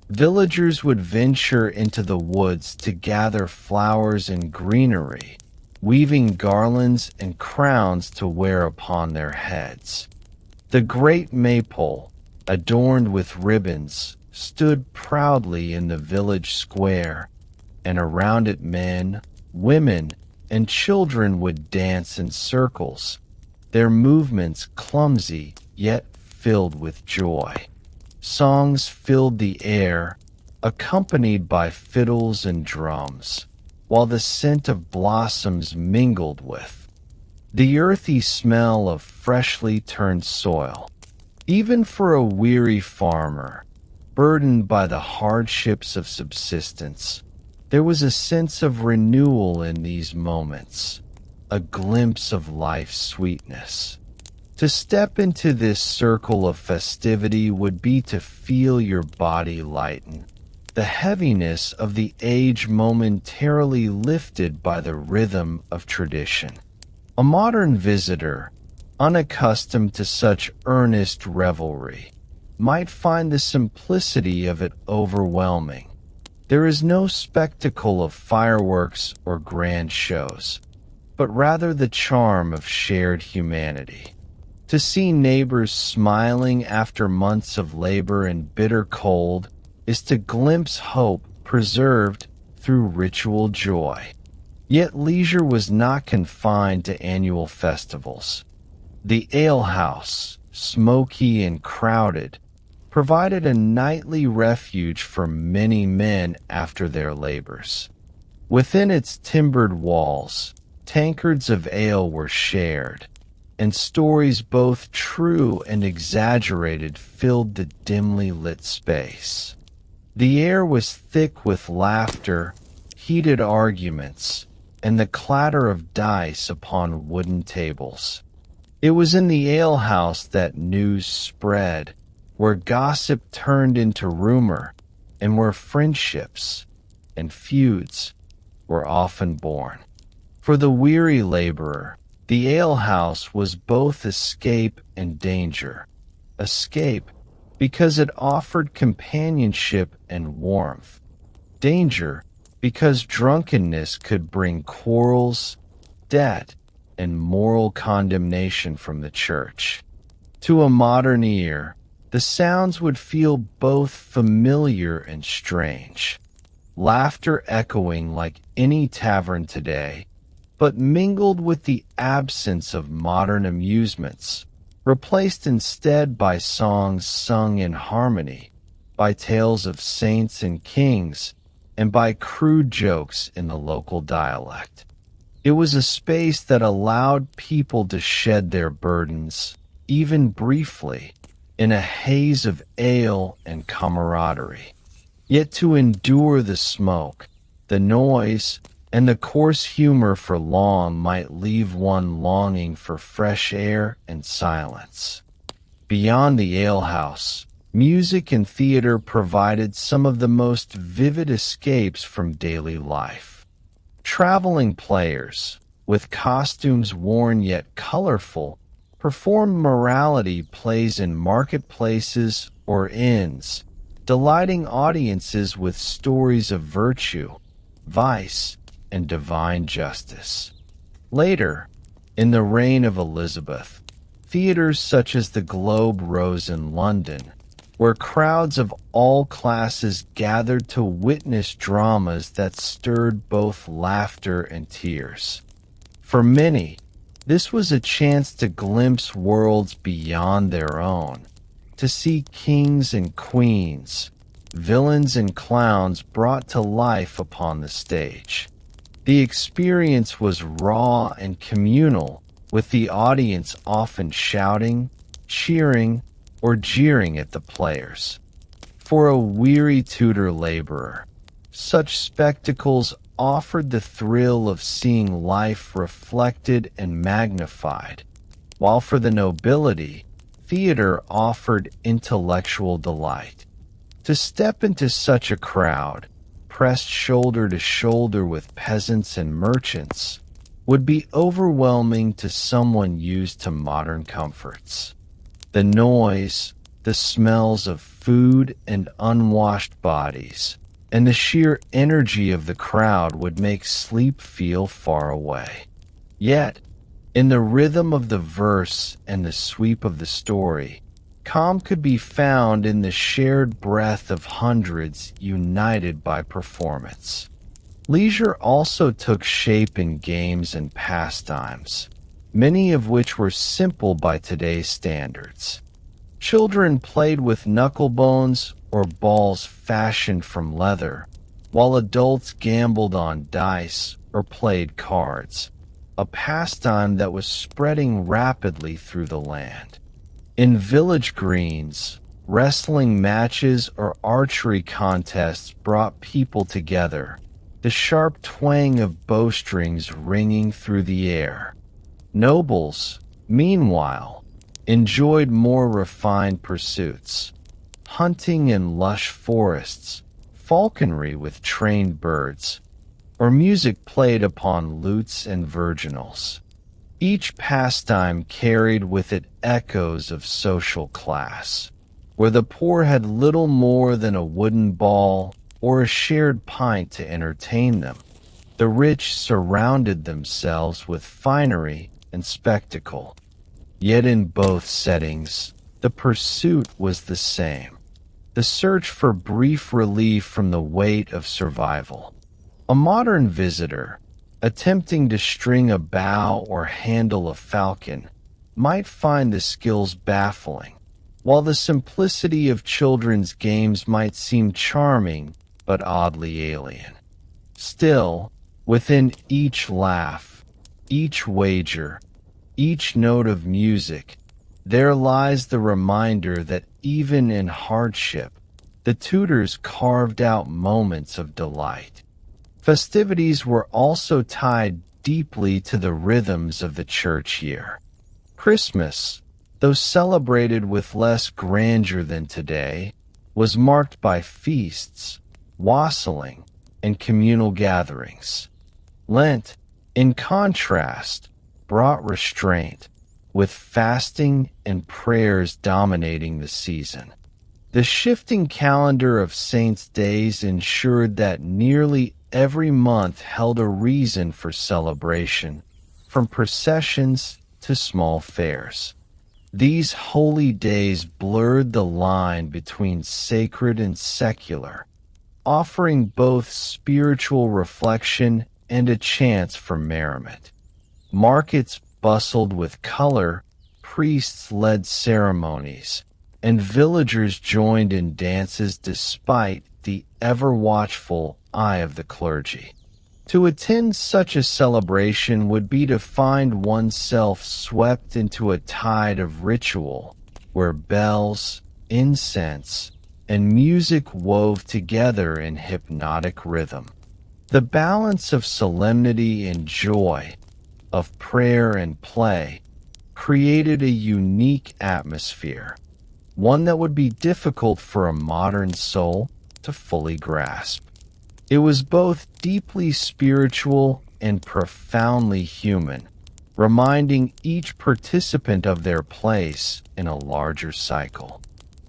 villagers would venture into the woods to gather flowers and greenery, weaving garlands and crowns to wear upon their heads. The great maypole, adorned with ribbons, stood proudly in the village square, and around it men, women, and children would dance in circles, their movements clumsy yet filled with joy. Songs filled the air, accompanied by fiddles and drums, while the scent of blossoms mingled with the earthy smell of freshly turned soil. Even for a weary farmer, burdened by the hardships of subsistence, there was a sense of renewal in these moments, a glimpse of life's sweetness. To step into this circle of festivity would be to feel your body lighten, the heaviness of the age momentarily lifted by the rhythm of tradition. A modern visitor, unaccustomed to such earnest revelry, might find the simplicity of it overwhelming. There is no spectacle of fireworks or grand shows, but rather the charm of shared humanity. To see neighbors smiling after months of labor and bitter cold is to glimpse hope preserved through ritual joy. Yet leisure was not confined to annual festivals. The alehouse, smoky and crowded, provided a nightly refuge for many men after their labors. Within its timbered walls, tankards of ale were shared, and stories both true and exaggerated filled the dimly lit space. The air was thick with laughter, heated arguments, and the clatter of dice upon wooden tables. It was in the alehouse that news spread, where gossip turned into rumor, and where friendships and feuds were often born. For the weary laborer, the alehouse was both escape and danger. Escape, because it offered companionship and warmth. Danger, because drunkenness could bring quarrels, debt, and moral condemnation from the church. To a modern ear, the sounds would feel both familiar and strange. Laughter echoing like any tavern today, but mingled with the absence of modern amusements, replaced instead by songs sung in harmony, by tales of saints and kings, and by crude jokes in the local dialect. It was a space that allowed people to shed their burdens, even briefly, in a haze of ale and camaraderie. Yet to endure the smoke, the noise, and the coarse humor for long might leave one longing for fresh air and silence. Beyond the alehouse, music and theater provided some of the most vivid escapes from daily life. Traveling players, with costumes worn yet colorful, performed morality plays in marketplaces or inns, delighting audiences with stories of virtue, vice, and divine justice. Later, in the reign of Elizabeth, theaters such as the Globe rose in London, where crowds of all classes gathered to witness dramas that stirred both laughter and tears. For many, this was a chance to glimpse worlds beyond their own, to see kings and queens, villains and clowns brought to life upon the stage. The experience was raw and communal, with the audience often shouting, cheering, or jeering at the players. For a weary Tudor laborer, such spectacles offered the thrill of seeing life reflected and magnified, while for the nobility, theater offered intellectual delight. To step into such a crowd, pressed shoulder to shoulder with peasants and merchants, would be overwhelming to someone used to modern comforts. The noise, the smells of food and unwashed bodies, and the sheer energy of the crowd would make sleep feel far away. Yet, in the rhythm of the verse and the sweep of the story, calm could be found in the shared breath of hundreds united by performance. Leisure also took shape in games and pastimes, many of which were simple by today's standards. Children played with knucklebones or balls fashioned from leather, while adults gambled on dice or played cards, a pastime that was spreading rapidly through the land. In village greens, wrestling matches or archery contests brought people together, the sharp twang of bowstrings ringing through the air. Nobles, meanwhile, enjoyed more refined pursuits, hunting in lush forests, falconry with trained birds, or music played upon lutes and virginals. Each pastime carried with it echoes of social class, where the poor had little more than a wooden ball or a shared pint to entertain them. The rich surrounded themselves with finery and spectacle. Yet in both settings, the pursuit was the same: the search for brief relief from the weight of survival. A modern visitor, attempting to string a bow or handle a falcon, might find the skills baffling, while the simplicity of children's games might seem charming but oddly alien. Still, within each laugh, each wager, each note of music, there lies the reminder that even in hardship, the Tudors carved out moments of delight. Festivities were also tied deeply to the rhythms of the church year. Christmas, though celebrated with less grandeur than today, was marked by feasts, wassailing, and communal gatherings. Lent, in contrast, brought restraint, with fasting and prayers dominating the season. The shifting calendar of saints' days ensured that nearly every month held a reason for celebration, from processions to small fairs. These holy days blurred the line between sacred and secular, offering both spiritual reflection and a chance for merriment. Markets bustled with color, priests led ceremonies, and villagers joined in dances despite the ever-watchful eye of the clergy. To attend such a celebration would be to find oneself swept into a tide of ritual, where bells, incense, and music wove together in hypnotic rhythm. The balance of solemnity and joy, of prayer and play, created a unique atmosphere, one that would be difficult for a modern soul to fully grasp. It was both deeply spiritual and profoundly human, reminding each participant of their place in a larger cycle.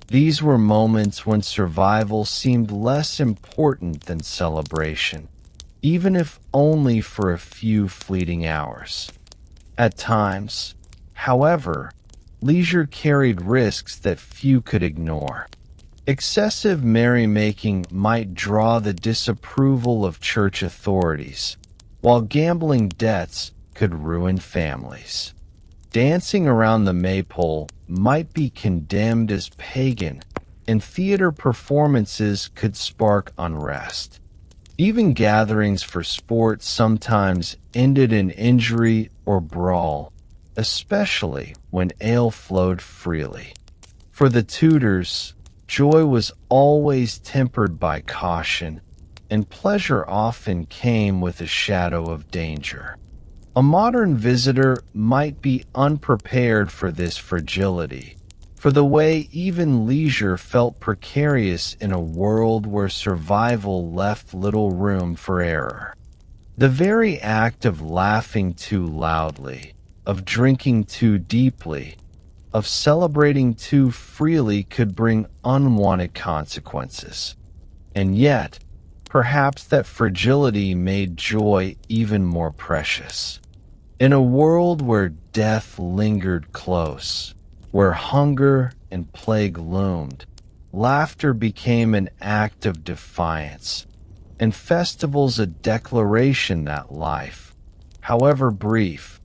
These were moments when survival seemed less important than celebration, even if only for a few fleeting hours. At times, however, leisure carried risks that few could ignore. Excessive merrymaking might draw the disapproval of church authorities, while gambling debts could ruin families. Dancing around the maypole might be condemned as pagan, and theater performances could spark unrest. Even gatherings for sport sometimes ended in injury or brawl, especially when ale flowed freely. For the Tudors, joy was always tempered by caution, and pleasure often came with a shadow of danger. A modern visitor might be unprepared for this fragility, for the way even leisure felt precarious in a world where survival left little room for error. The very act of laughing too loudly, of drinking too deeply, of celebrating too freely could bring unwanted consequences. And yet, perhaps that fragility made joy even more precious. In a world where death lingered close, where hunger and plague loomed, laughter became an act of defiance, and festivals a declaration that life, however brief,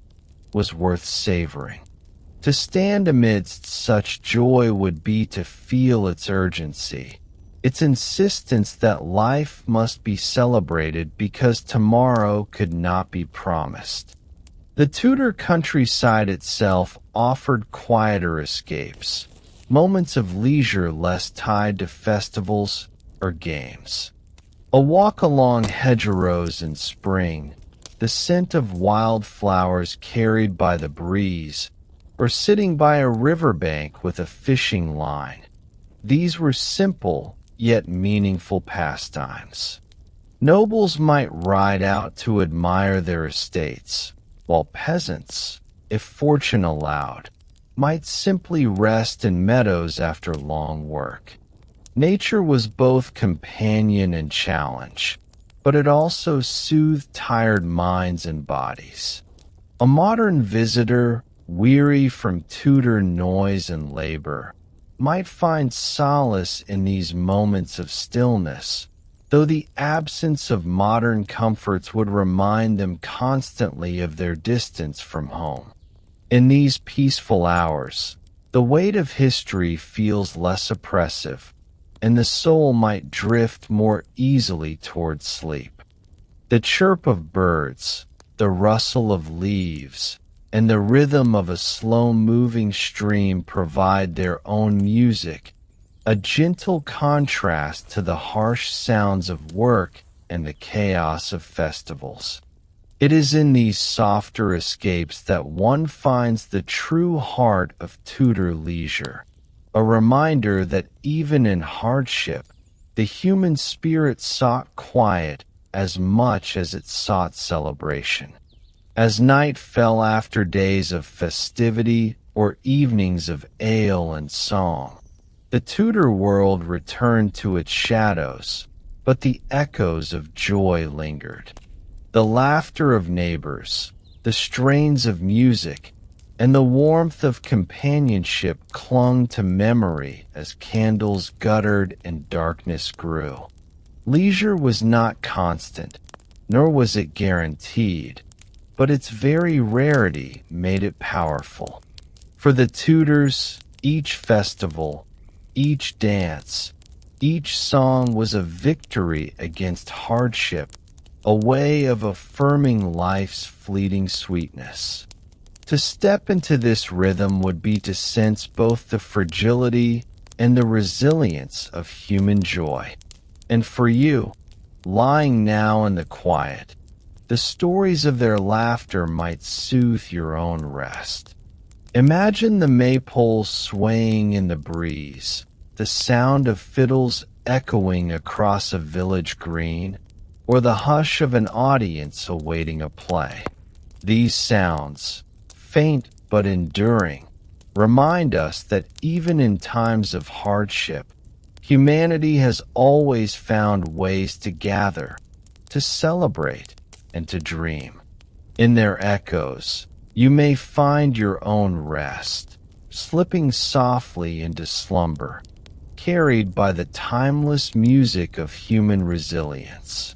was worth savoring. To stand amidst such joy would be to feel its urgency, its insistence that life must be celebrated because tomorrow could not be promised. The Tudor countryside itself offered quieter escapes, moments of leisure less tied to festivals or games. A walk along hedgerows in spring, the scent of wildflowers carried by the breeze, or sitting by a riverbank with a fishing line. These were simple yet meaningful pastimes. Nobles might ride out to admire their estates, while peasants, if fortune allowed, might simply rest in meadows after long work. Nature was both companion and challenge, but it also soothed tired minds and bodies. A modern visitor, weary from Tudor noise and labor, might find solace in these moments of stillness, though the absence of modern comforts would remind them constantly of their distance from home. In these peaceful hours, the weight of history feels less oppressive, and the soul might drift more easily toward sleep. The chirp of birds, the rustle of leaves, and the rhythm of a slow-moving stream provide their own music, a gentle contrast to the harsh sounds of work and the chaos of festivals. It is in these softer escapes that one finds the true heart of Tudor leisure, a reminder that even in hardship, the human spirit sought quiet as much as it sought celebration. As night fell after days of festivity or evenings of ale and song, the Tudor world returned to its shadows, but the echoes of joy lingered. The laughter of neighbors, The strains of music and the warmth of companionship clung to memory as candles guttered and darkness grew. Leisure was not constant, nor was it guaranteed, but its very rarity made it powerful. For the Tudors, each festival, each dance, each song was a victory against hardship, a way of affirming life's fleeting sweetness. To step into this rhythm would be to sense both the fragility and the resilience of human joy. And for you, lying now in the quiet, the stories of their laughter might soothe your own rest. Imagine the maypoles swaying in the breeze, the sound of fiddles echoing across a village green, or the hush of an audience awaiting a play. These sounds, faint but enduring, remind us that even in times of hardship, humanity has always found ways to gather, to celebrate, and to dream. In their echoes, you may find your own rest, slipping softly into slumber, carried by the timeless music of human resilience.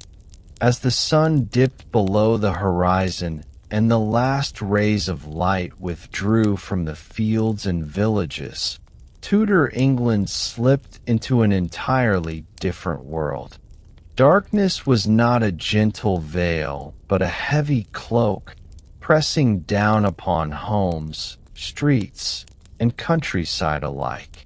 As the sun dipped below the horizon and the last rays of light withdrew from the fields and villages, Tudor England slipped into an entirely different world. Darkness was not a gentle veil, but a heavy cloak, pressing down upon homes, streets, and countryside alike.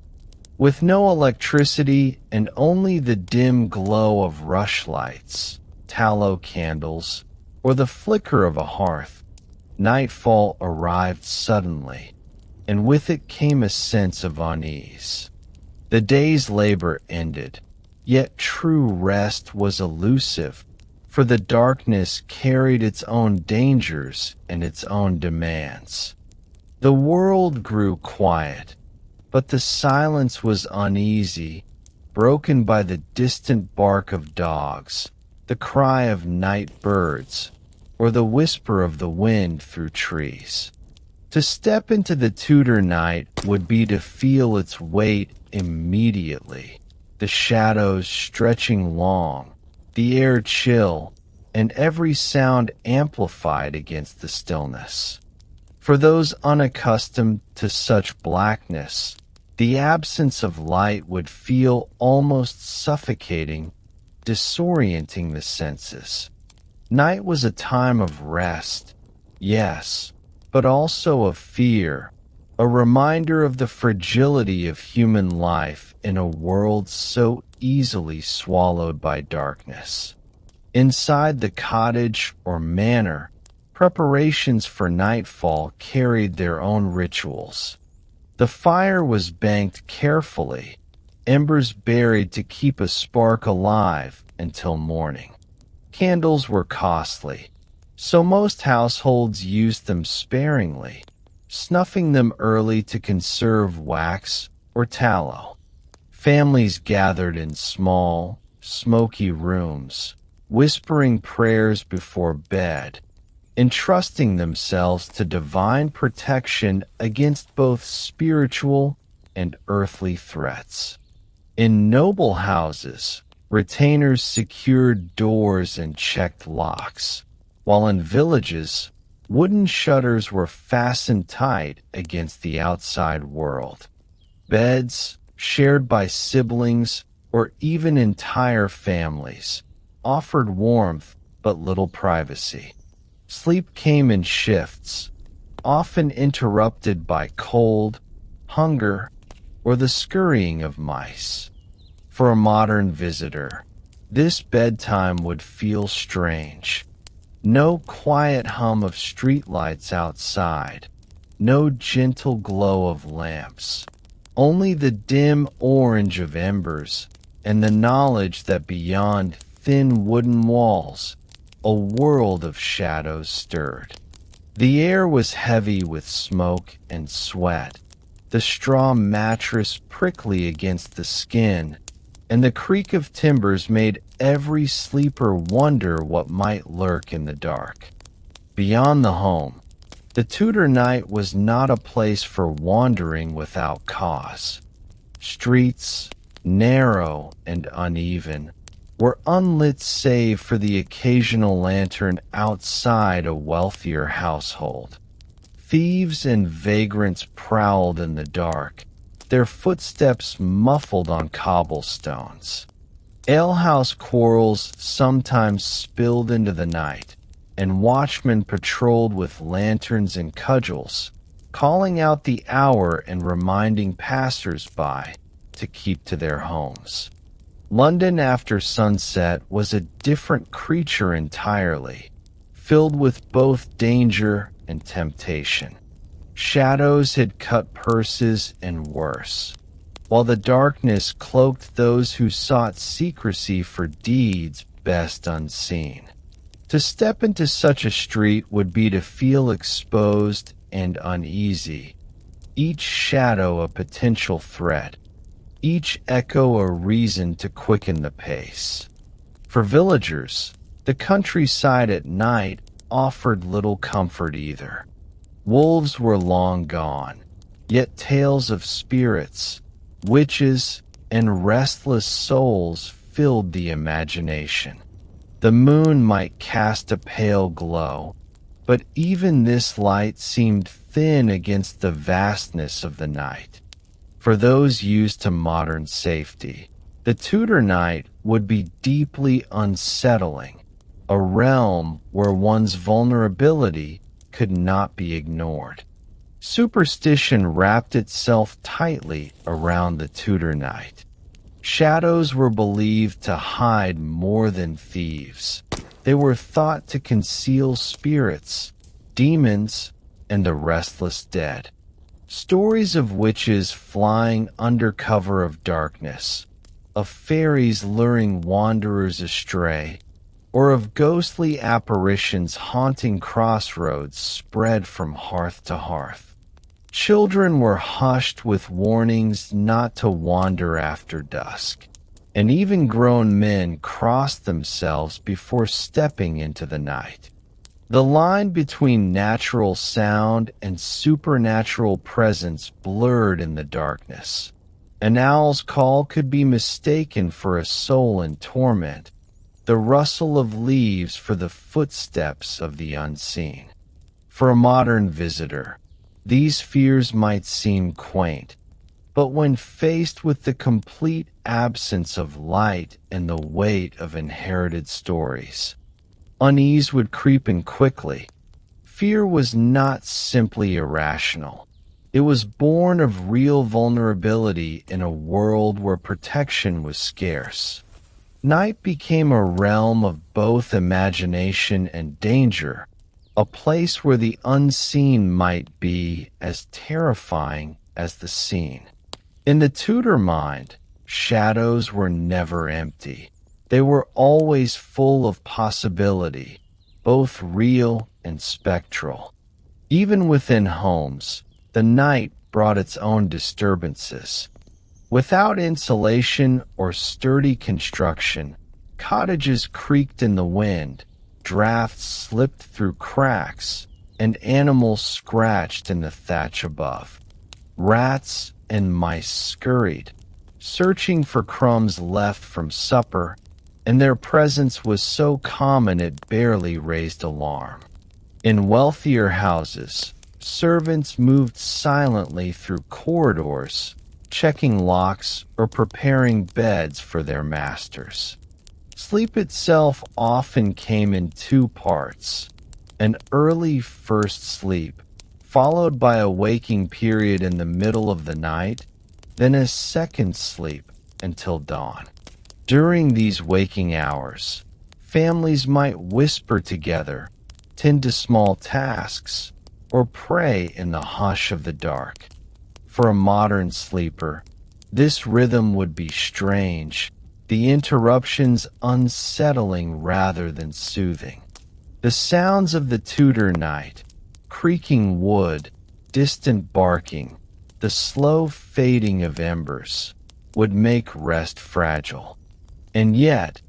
With no electricity and only the dim glow of rushlights, tallow candles, or the flicker of a hearth, nightfall arrived suddenly, and with it came a sense of unease. The day's labor ended, yet true rest was elusive, for the darkness carried its own dangers and its own demands. The world grew quiet, but the silence was uneasy, broken by the distant bark of dogs, the cry of night birds, or the whisper of the wind through trees. To step into the Tudor night would be to feel its weight immediately, the shadows stretching long, the air chill, and every sound amplified against the stillness. For those unaccustomed to such blackness, the absence of light would feel almost suffocating, disorienting the senses. Night was a time of rest, yes, but also of fear, a reminder of the fragility of human life in a world so easily swallowed by darkness. Inside the cottage or manor, preparations for nightfall carried their own rituals. The fire was banked carefully, embers buried to keep a spark alive until morning. Candles were costly, so most households used them sparingly, snuffing them early to conserve wax or tallow. Families gathered in small, smoky rooms, whispering prayers before bed, entrusting themselves to divine protection against both spiritual and earthly threats. In noble houses, retainers secured doors and checked locks, while in villages, wooden shutters were fastened tight against the outside world. Beds, shared by siblings or even entire families, offered warmth but little privacy. Sleep came in shifts, often interrupted by cold, hunger, or the scurrying of mice. For a modern visitor, this bedtime would feel strange. No quiet hum of streetlights outside, no gentle glow of lamps, only the dim orange of embers and the knowledge that beyond thin wooden walls, a world of shadows stirred. The air was heavy with smoke and sweat, the straw mattress prickly against the skin, and the creak of timbers made every sleeper wonder what might lurk in the dark. Beyond the home, the Tudor night was not a place for wandering without cause. Streets, narrow and uneven, were unlit save for the occasional lantern outside a wealthier household. Thieves and vagrants prowled in the dark, their footsteps muffled on cobblestones. Alehouse quarrels sometimes spilled into the night, and watchmen patrolled with lanterns and cudgels, calling out the hour and reminding passers-by to keep to their homes. London after sunset was a different creature entirely, filled with both danger and temptation. Shadows had cut purses and worse, while the darkness cloaked those who sought secrecy for deeds best unseen. To step into such a street would be to feel exposed and uneasy, each shadow a potential threat, each echo a reason to quicken the pace. For villagers, the countryside at night offered little comfort either. Wolves were long gone, yet tales of spirits, witches, and restless souls filled the imagination. The moon might cast a pale glow, but even this light seemed thin against the vastness of the night. For those used to modern safety, the Tudor night would be deeply unsettling, a realm where one's vulnerability could not be ignored. Superstition wrapped itself tightly around the Tudor night. Shadows were believed to hide more than thieves. They were thought to conceal spirits, demons, and the restless dead. Stories of witches flying under cover of darkness, of fairies luring wanderers astray, or of ghostly apparitions haunting crossroads spread from hearth to hearth. Children were hushed with warnings not to wander after dusk, and even grown men crossed themselves before stepping into the night. The line between natural sound and supernatural presence blurred in the darkness. An owl's call could be mistaken for a soul in torment, the rustle of leaves for the footsteps of the unseen. For a modern visitor, these fears might seem quaint, but when faced with the complete absence of light and the weight of inherited stories, unease would creep in quickly. Fear was not simply irrational. It was born of real vulnerability in a world where protection was scarce. Night became a realm of both imagination and danger, a place where the unseen might be as terrifying as the seen. In the Tudor mind, shadows were never empty. They were always full of possibility, both real and spectral. Even within homes, the night brought its own disturbances. Without insulation or sturdy construction, cottages creaked in the wind, drafts slipped through cracks, and animals scratched in the thatch above. Rats and mice scurried, searching for crumbs left from supper, and their presence was so common it barely raised alarm. In wealthier houses, servants moved silently through corridors, checking locks or preparing beds for their masters. Sleep itself often came in two parts: an early first sleep, followed by a waking period in the middle of the night, then a second sleep until dawn. During these waking hours, families might whisper together, tend to small tasks, or pray in the hush of the dark. For a modern sleeper, this rhythm would be strange, the interruptions unsettling rather than soothing. The sounds of the Tudor night, creaking wood, distant barking, the slow fading of embers, would make rest fragile. And yet,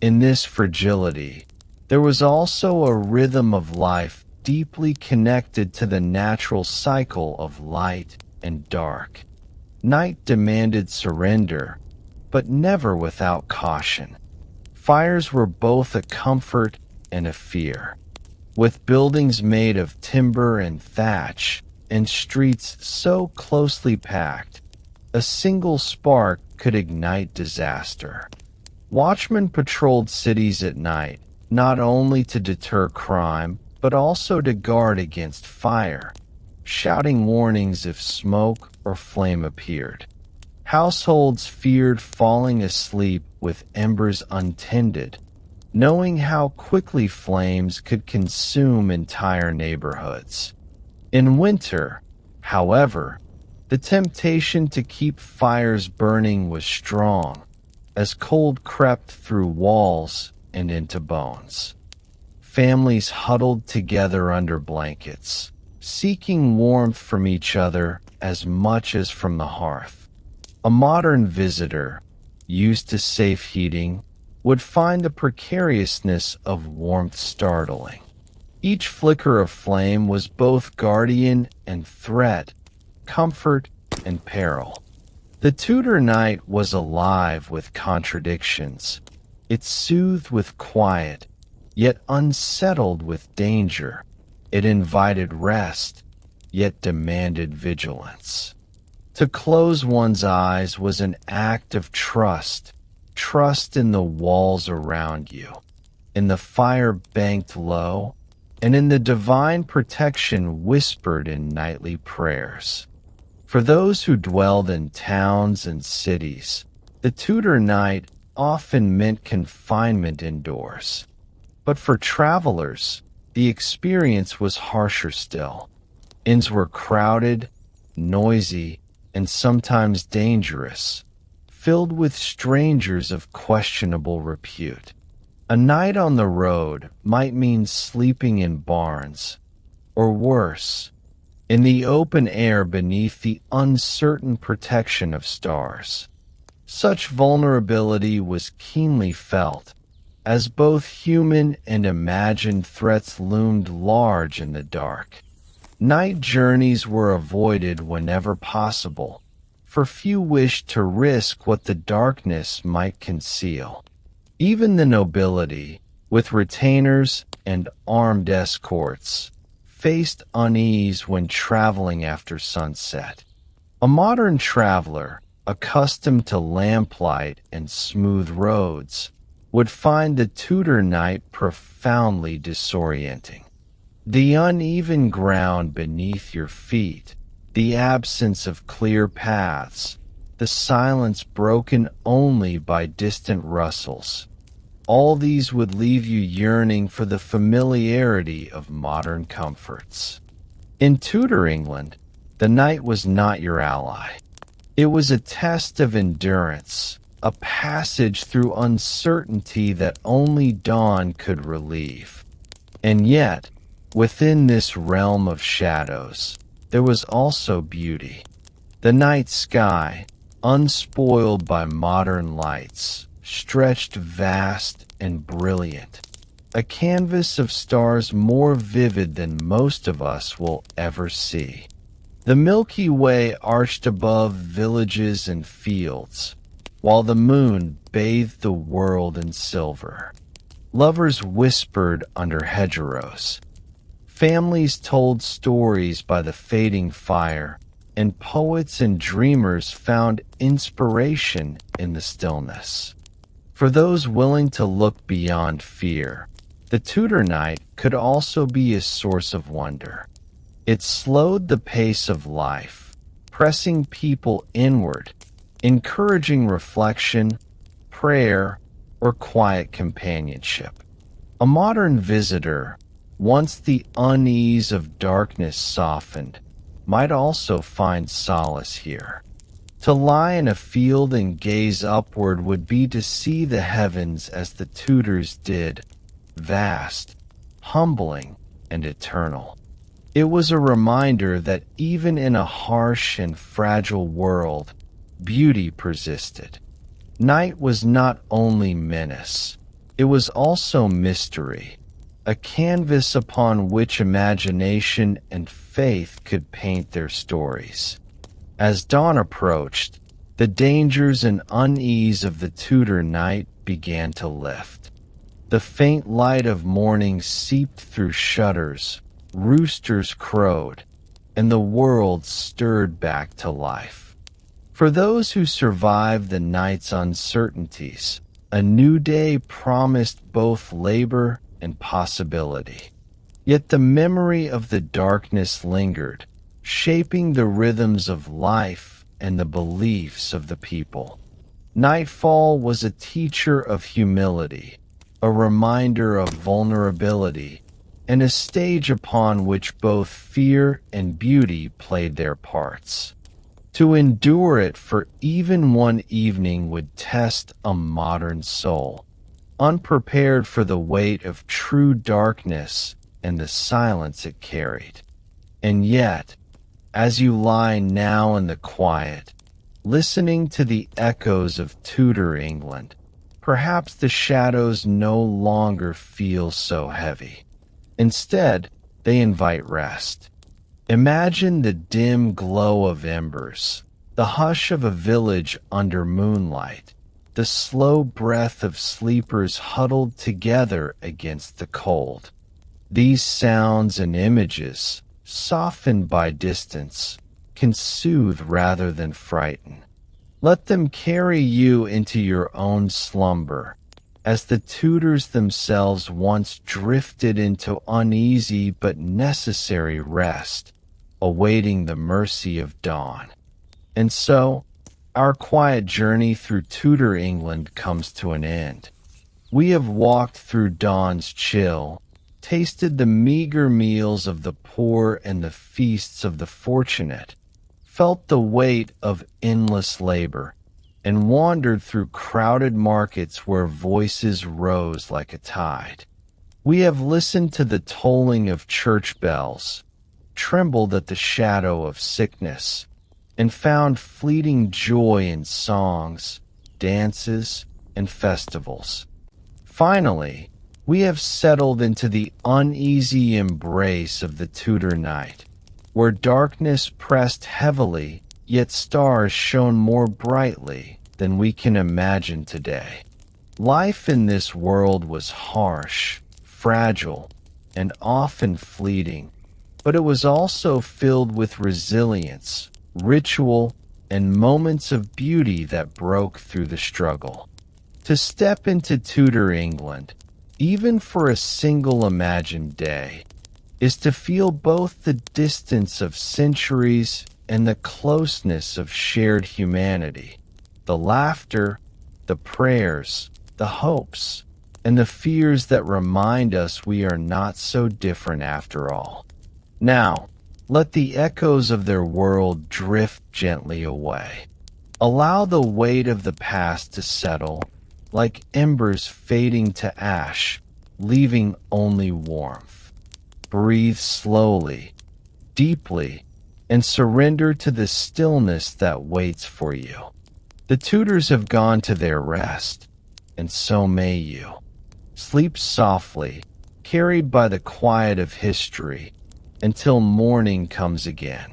in this fragility, there was also a rhythm of life deeply connected to the natural cycle of light and dark. Night demanded surrender, but never without caution. Fires were both a comfort and a fear. With buildings made of timber and thatch, and streets so closely packed, a single spark could ignite disaster. Watchmen patrolled cities at night, not only to deter crime, but also to guard against fire, shouting warnings if smoke or flame appeared. Households feared falling asleep with embers untended, knowing how quickly flames could consume entire neighborhoods. In winter, however, the temptation to keep fires burning was strong, as cold crept through walls and into bones. Families huddled together under blankets, seeking warmth from each other as much as from the hearth. A modern visitor, used to safe heating, would find the precariousness of warmth startling. Each flicker of flame was both guardian and threat, comfort and peril. The Tudor night was alive with contradictions. It soothed with quiet, yet unsettled with danger. It invited rest, yet demanded vigilance. To close one's eyes was an act of trust, trust in the walls around you, in the fire banked low, and in the divine protection whispered in nightly prayers. For those who dwelled in towns and cities, the Tudor night often meant confinement indoors. But for travelers, the experience was harsher still. Inns were crowded, noisy, and sometimes dangerous, filled with strangers of questionable repute. A night on the road might mean sleeping in barns, or worse, in the open air beneath the uncertain protection of stars. Such vulnerability was keenly felt, as both human and imagined threats loomed large in the dark. Night journeys were avoided whenever possible, for few wished to risk what the darkness might conceal. Even the nobility, with retainers and armed escorts, faced unease when traveling after sunset. A modern traveler, accustomed to lamplight and smooth roads, would find the Tudor night profoundly disorienting. The uneven ground beneath your feet, the absence of clear paths, the silence broken only by distant rustles. All these would leave you yearning for the familiarity of modern comforts. In Tudor England, the night was not your ally. It was a test of endurance, a passage through uncertainty that only dawn could relieve. And yet, within this realm of shadows, there was also beauty. The night sky, unspoiled by modern lights, stretched vast and brilliant, a canvas of stars more vivid than most of us will ever see. The Milky Way arched above villages and fields, while the moon bathed the world in silver. Lovers whispered under hedgerows. Families told stories by the fading fire, and poets and dreamers found inspiration in the stillness. For those willing to look beyond fear, the Tudor night could also be a source of wonder. It slowed the pace of life, pressing people inward, encouraging reflection, prayer, or quiet companionship. A modern visitor, once the unease of darkness softened, might also find solace here. To lie in a field and gaze upward would be to see the heavens as the Tudors did, vast, humbling, and eternal. It was a reminder that even in a harsh and fragile world, beauty persisted. Night was not only menace, it was also mystery, a canvas upon which imagination and faith could paint their stories. As dawn approached, the dangers and unease of the Tudor night began to lift. The faint light of morning seeped through shutters, roosters crowed, and the world stirred back to life. For those who survived the night's uncertainties, a new day promised both labor and possibility. Yet the memory of the darkness lingered, shaping the rhythms of life and the beliefs of the people. Nightfall was a teacher of humility, a reminder of vulnerability, and a stage upon which both fear and beauty played their parts. To endure it for even one evening would test a modern soul, unprepared for the weight of true darkness and the silence it carried. And yet, as you lie now in the quiet, listening to the echoes of Tudor England, perhaps the shadows no longer feel so heavy. Instead, they invite rest. Imagine the dim glow of embers, the hush of a village under moonlight, the slow breath of sleepers huddled together against the cold. These sounds and images, softened by distance, can soothe rather than frighten. Let them carry you into your own slumber, as the Tudors themselves once drifted into uneasy but necessary rest, awaiting the mercy of dawn. And so, our quiet journey through Tudor England comes to an end. We have walked through dawn's chill, tasted the meager meals of the poor and the feasts of the fortunate, felt the weight of endless labor, and wandered through crowded markets where voices rose like a tide. We have listened to the tolling of church bells, trembled at the shadow of sickness, and found fleeting joy in songs, dances, and festivals. Finally, we have settled into the uneasy embrace of the Tudor night, where darkness pressed heavily, yet stars shone more brightly than we can imagine today. Life in this world was harsh, fragile, and often fleeting, but it was also filled with resilience, ritual, and moments of beauty that broke through the struggle. To step into Tudor England, even for a single imagined day, is to feel both the distance of centuries and the closeness of shared humanity, the laughter, the prayers, the hopes, and the fears that remind us we are not so different after all. Now, let the echoes of their world drift gently away. Allow the weight of the past to settle, like embers fading to ash, leaving only warmth. Breathe slowly, deeply, and surrender to the stillness that waits for you. The Tudors have gone to their rest, and so may you. Sleep softly, carried by the quiet of history, until morning comes again.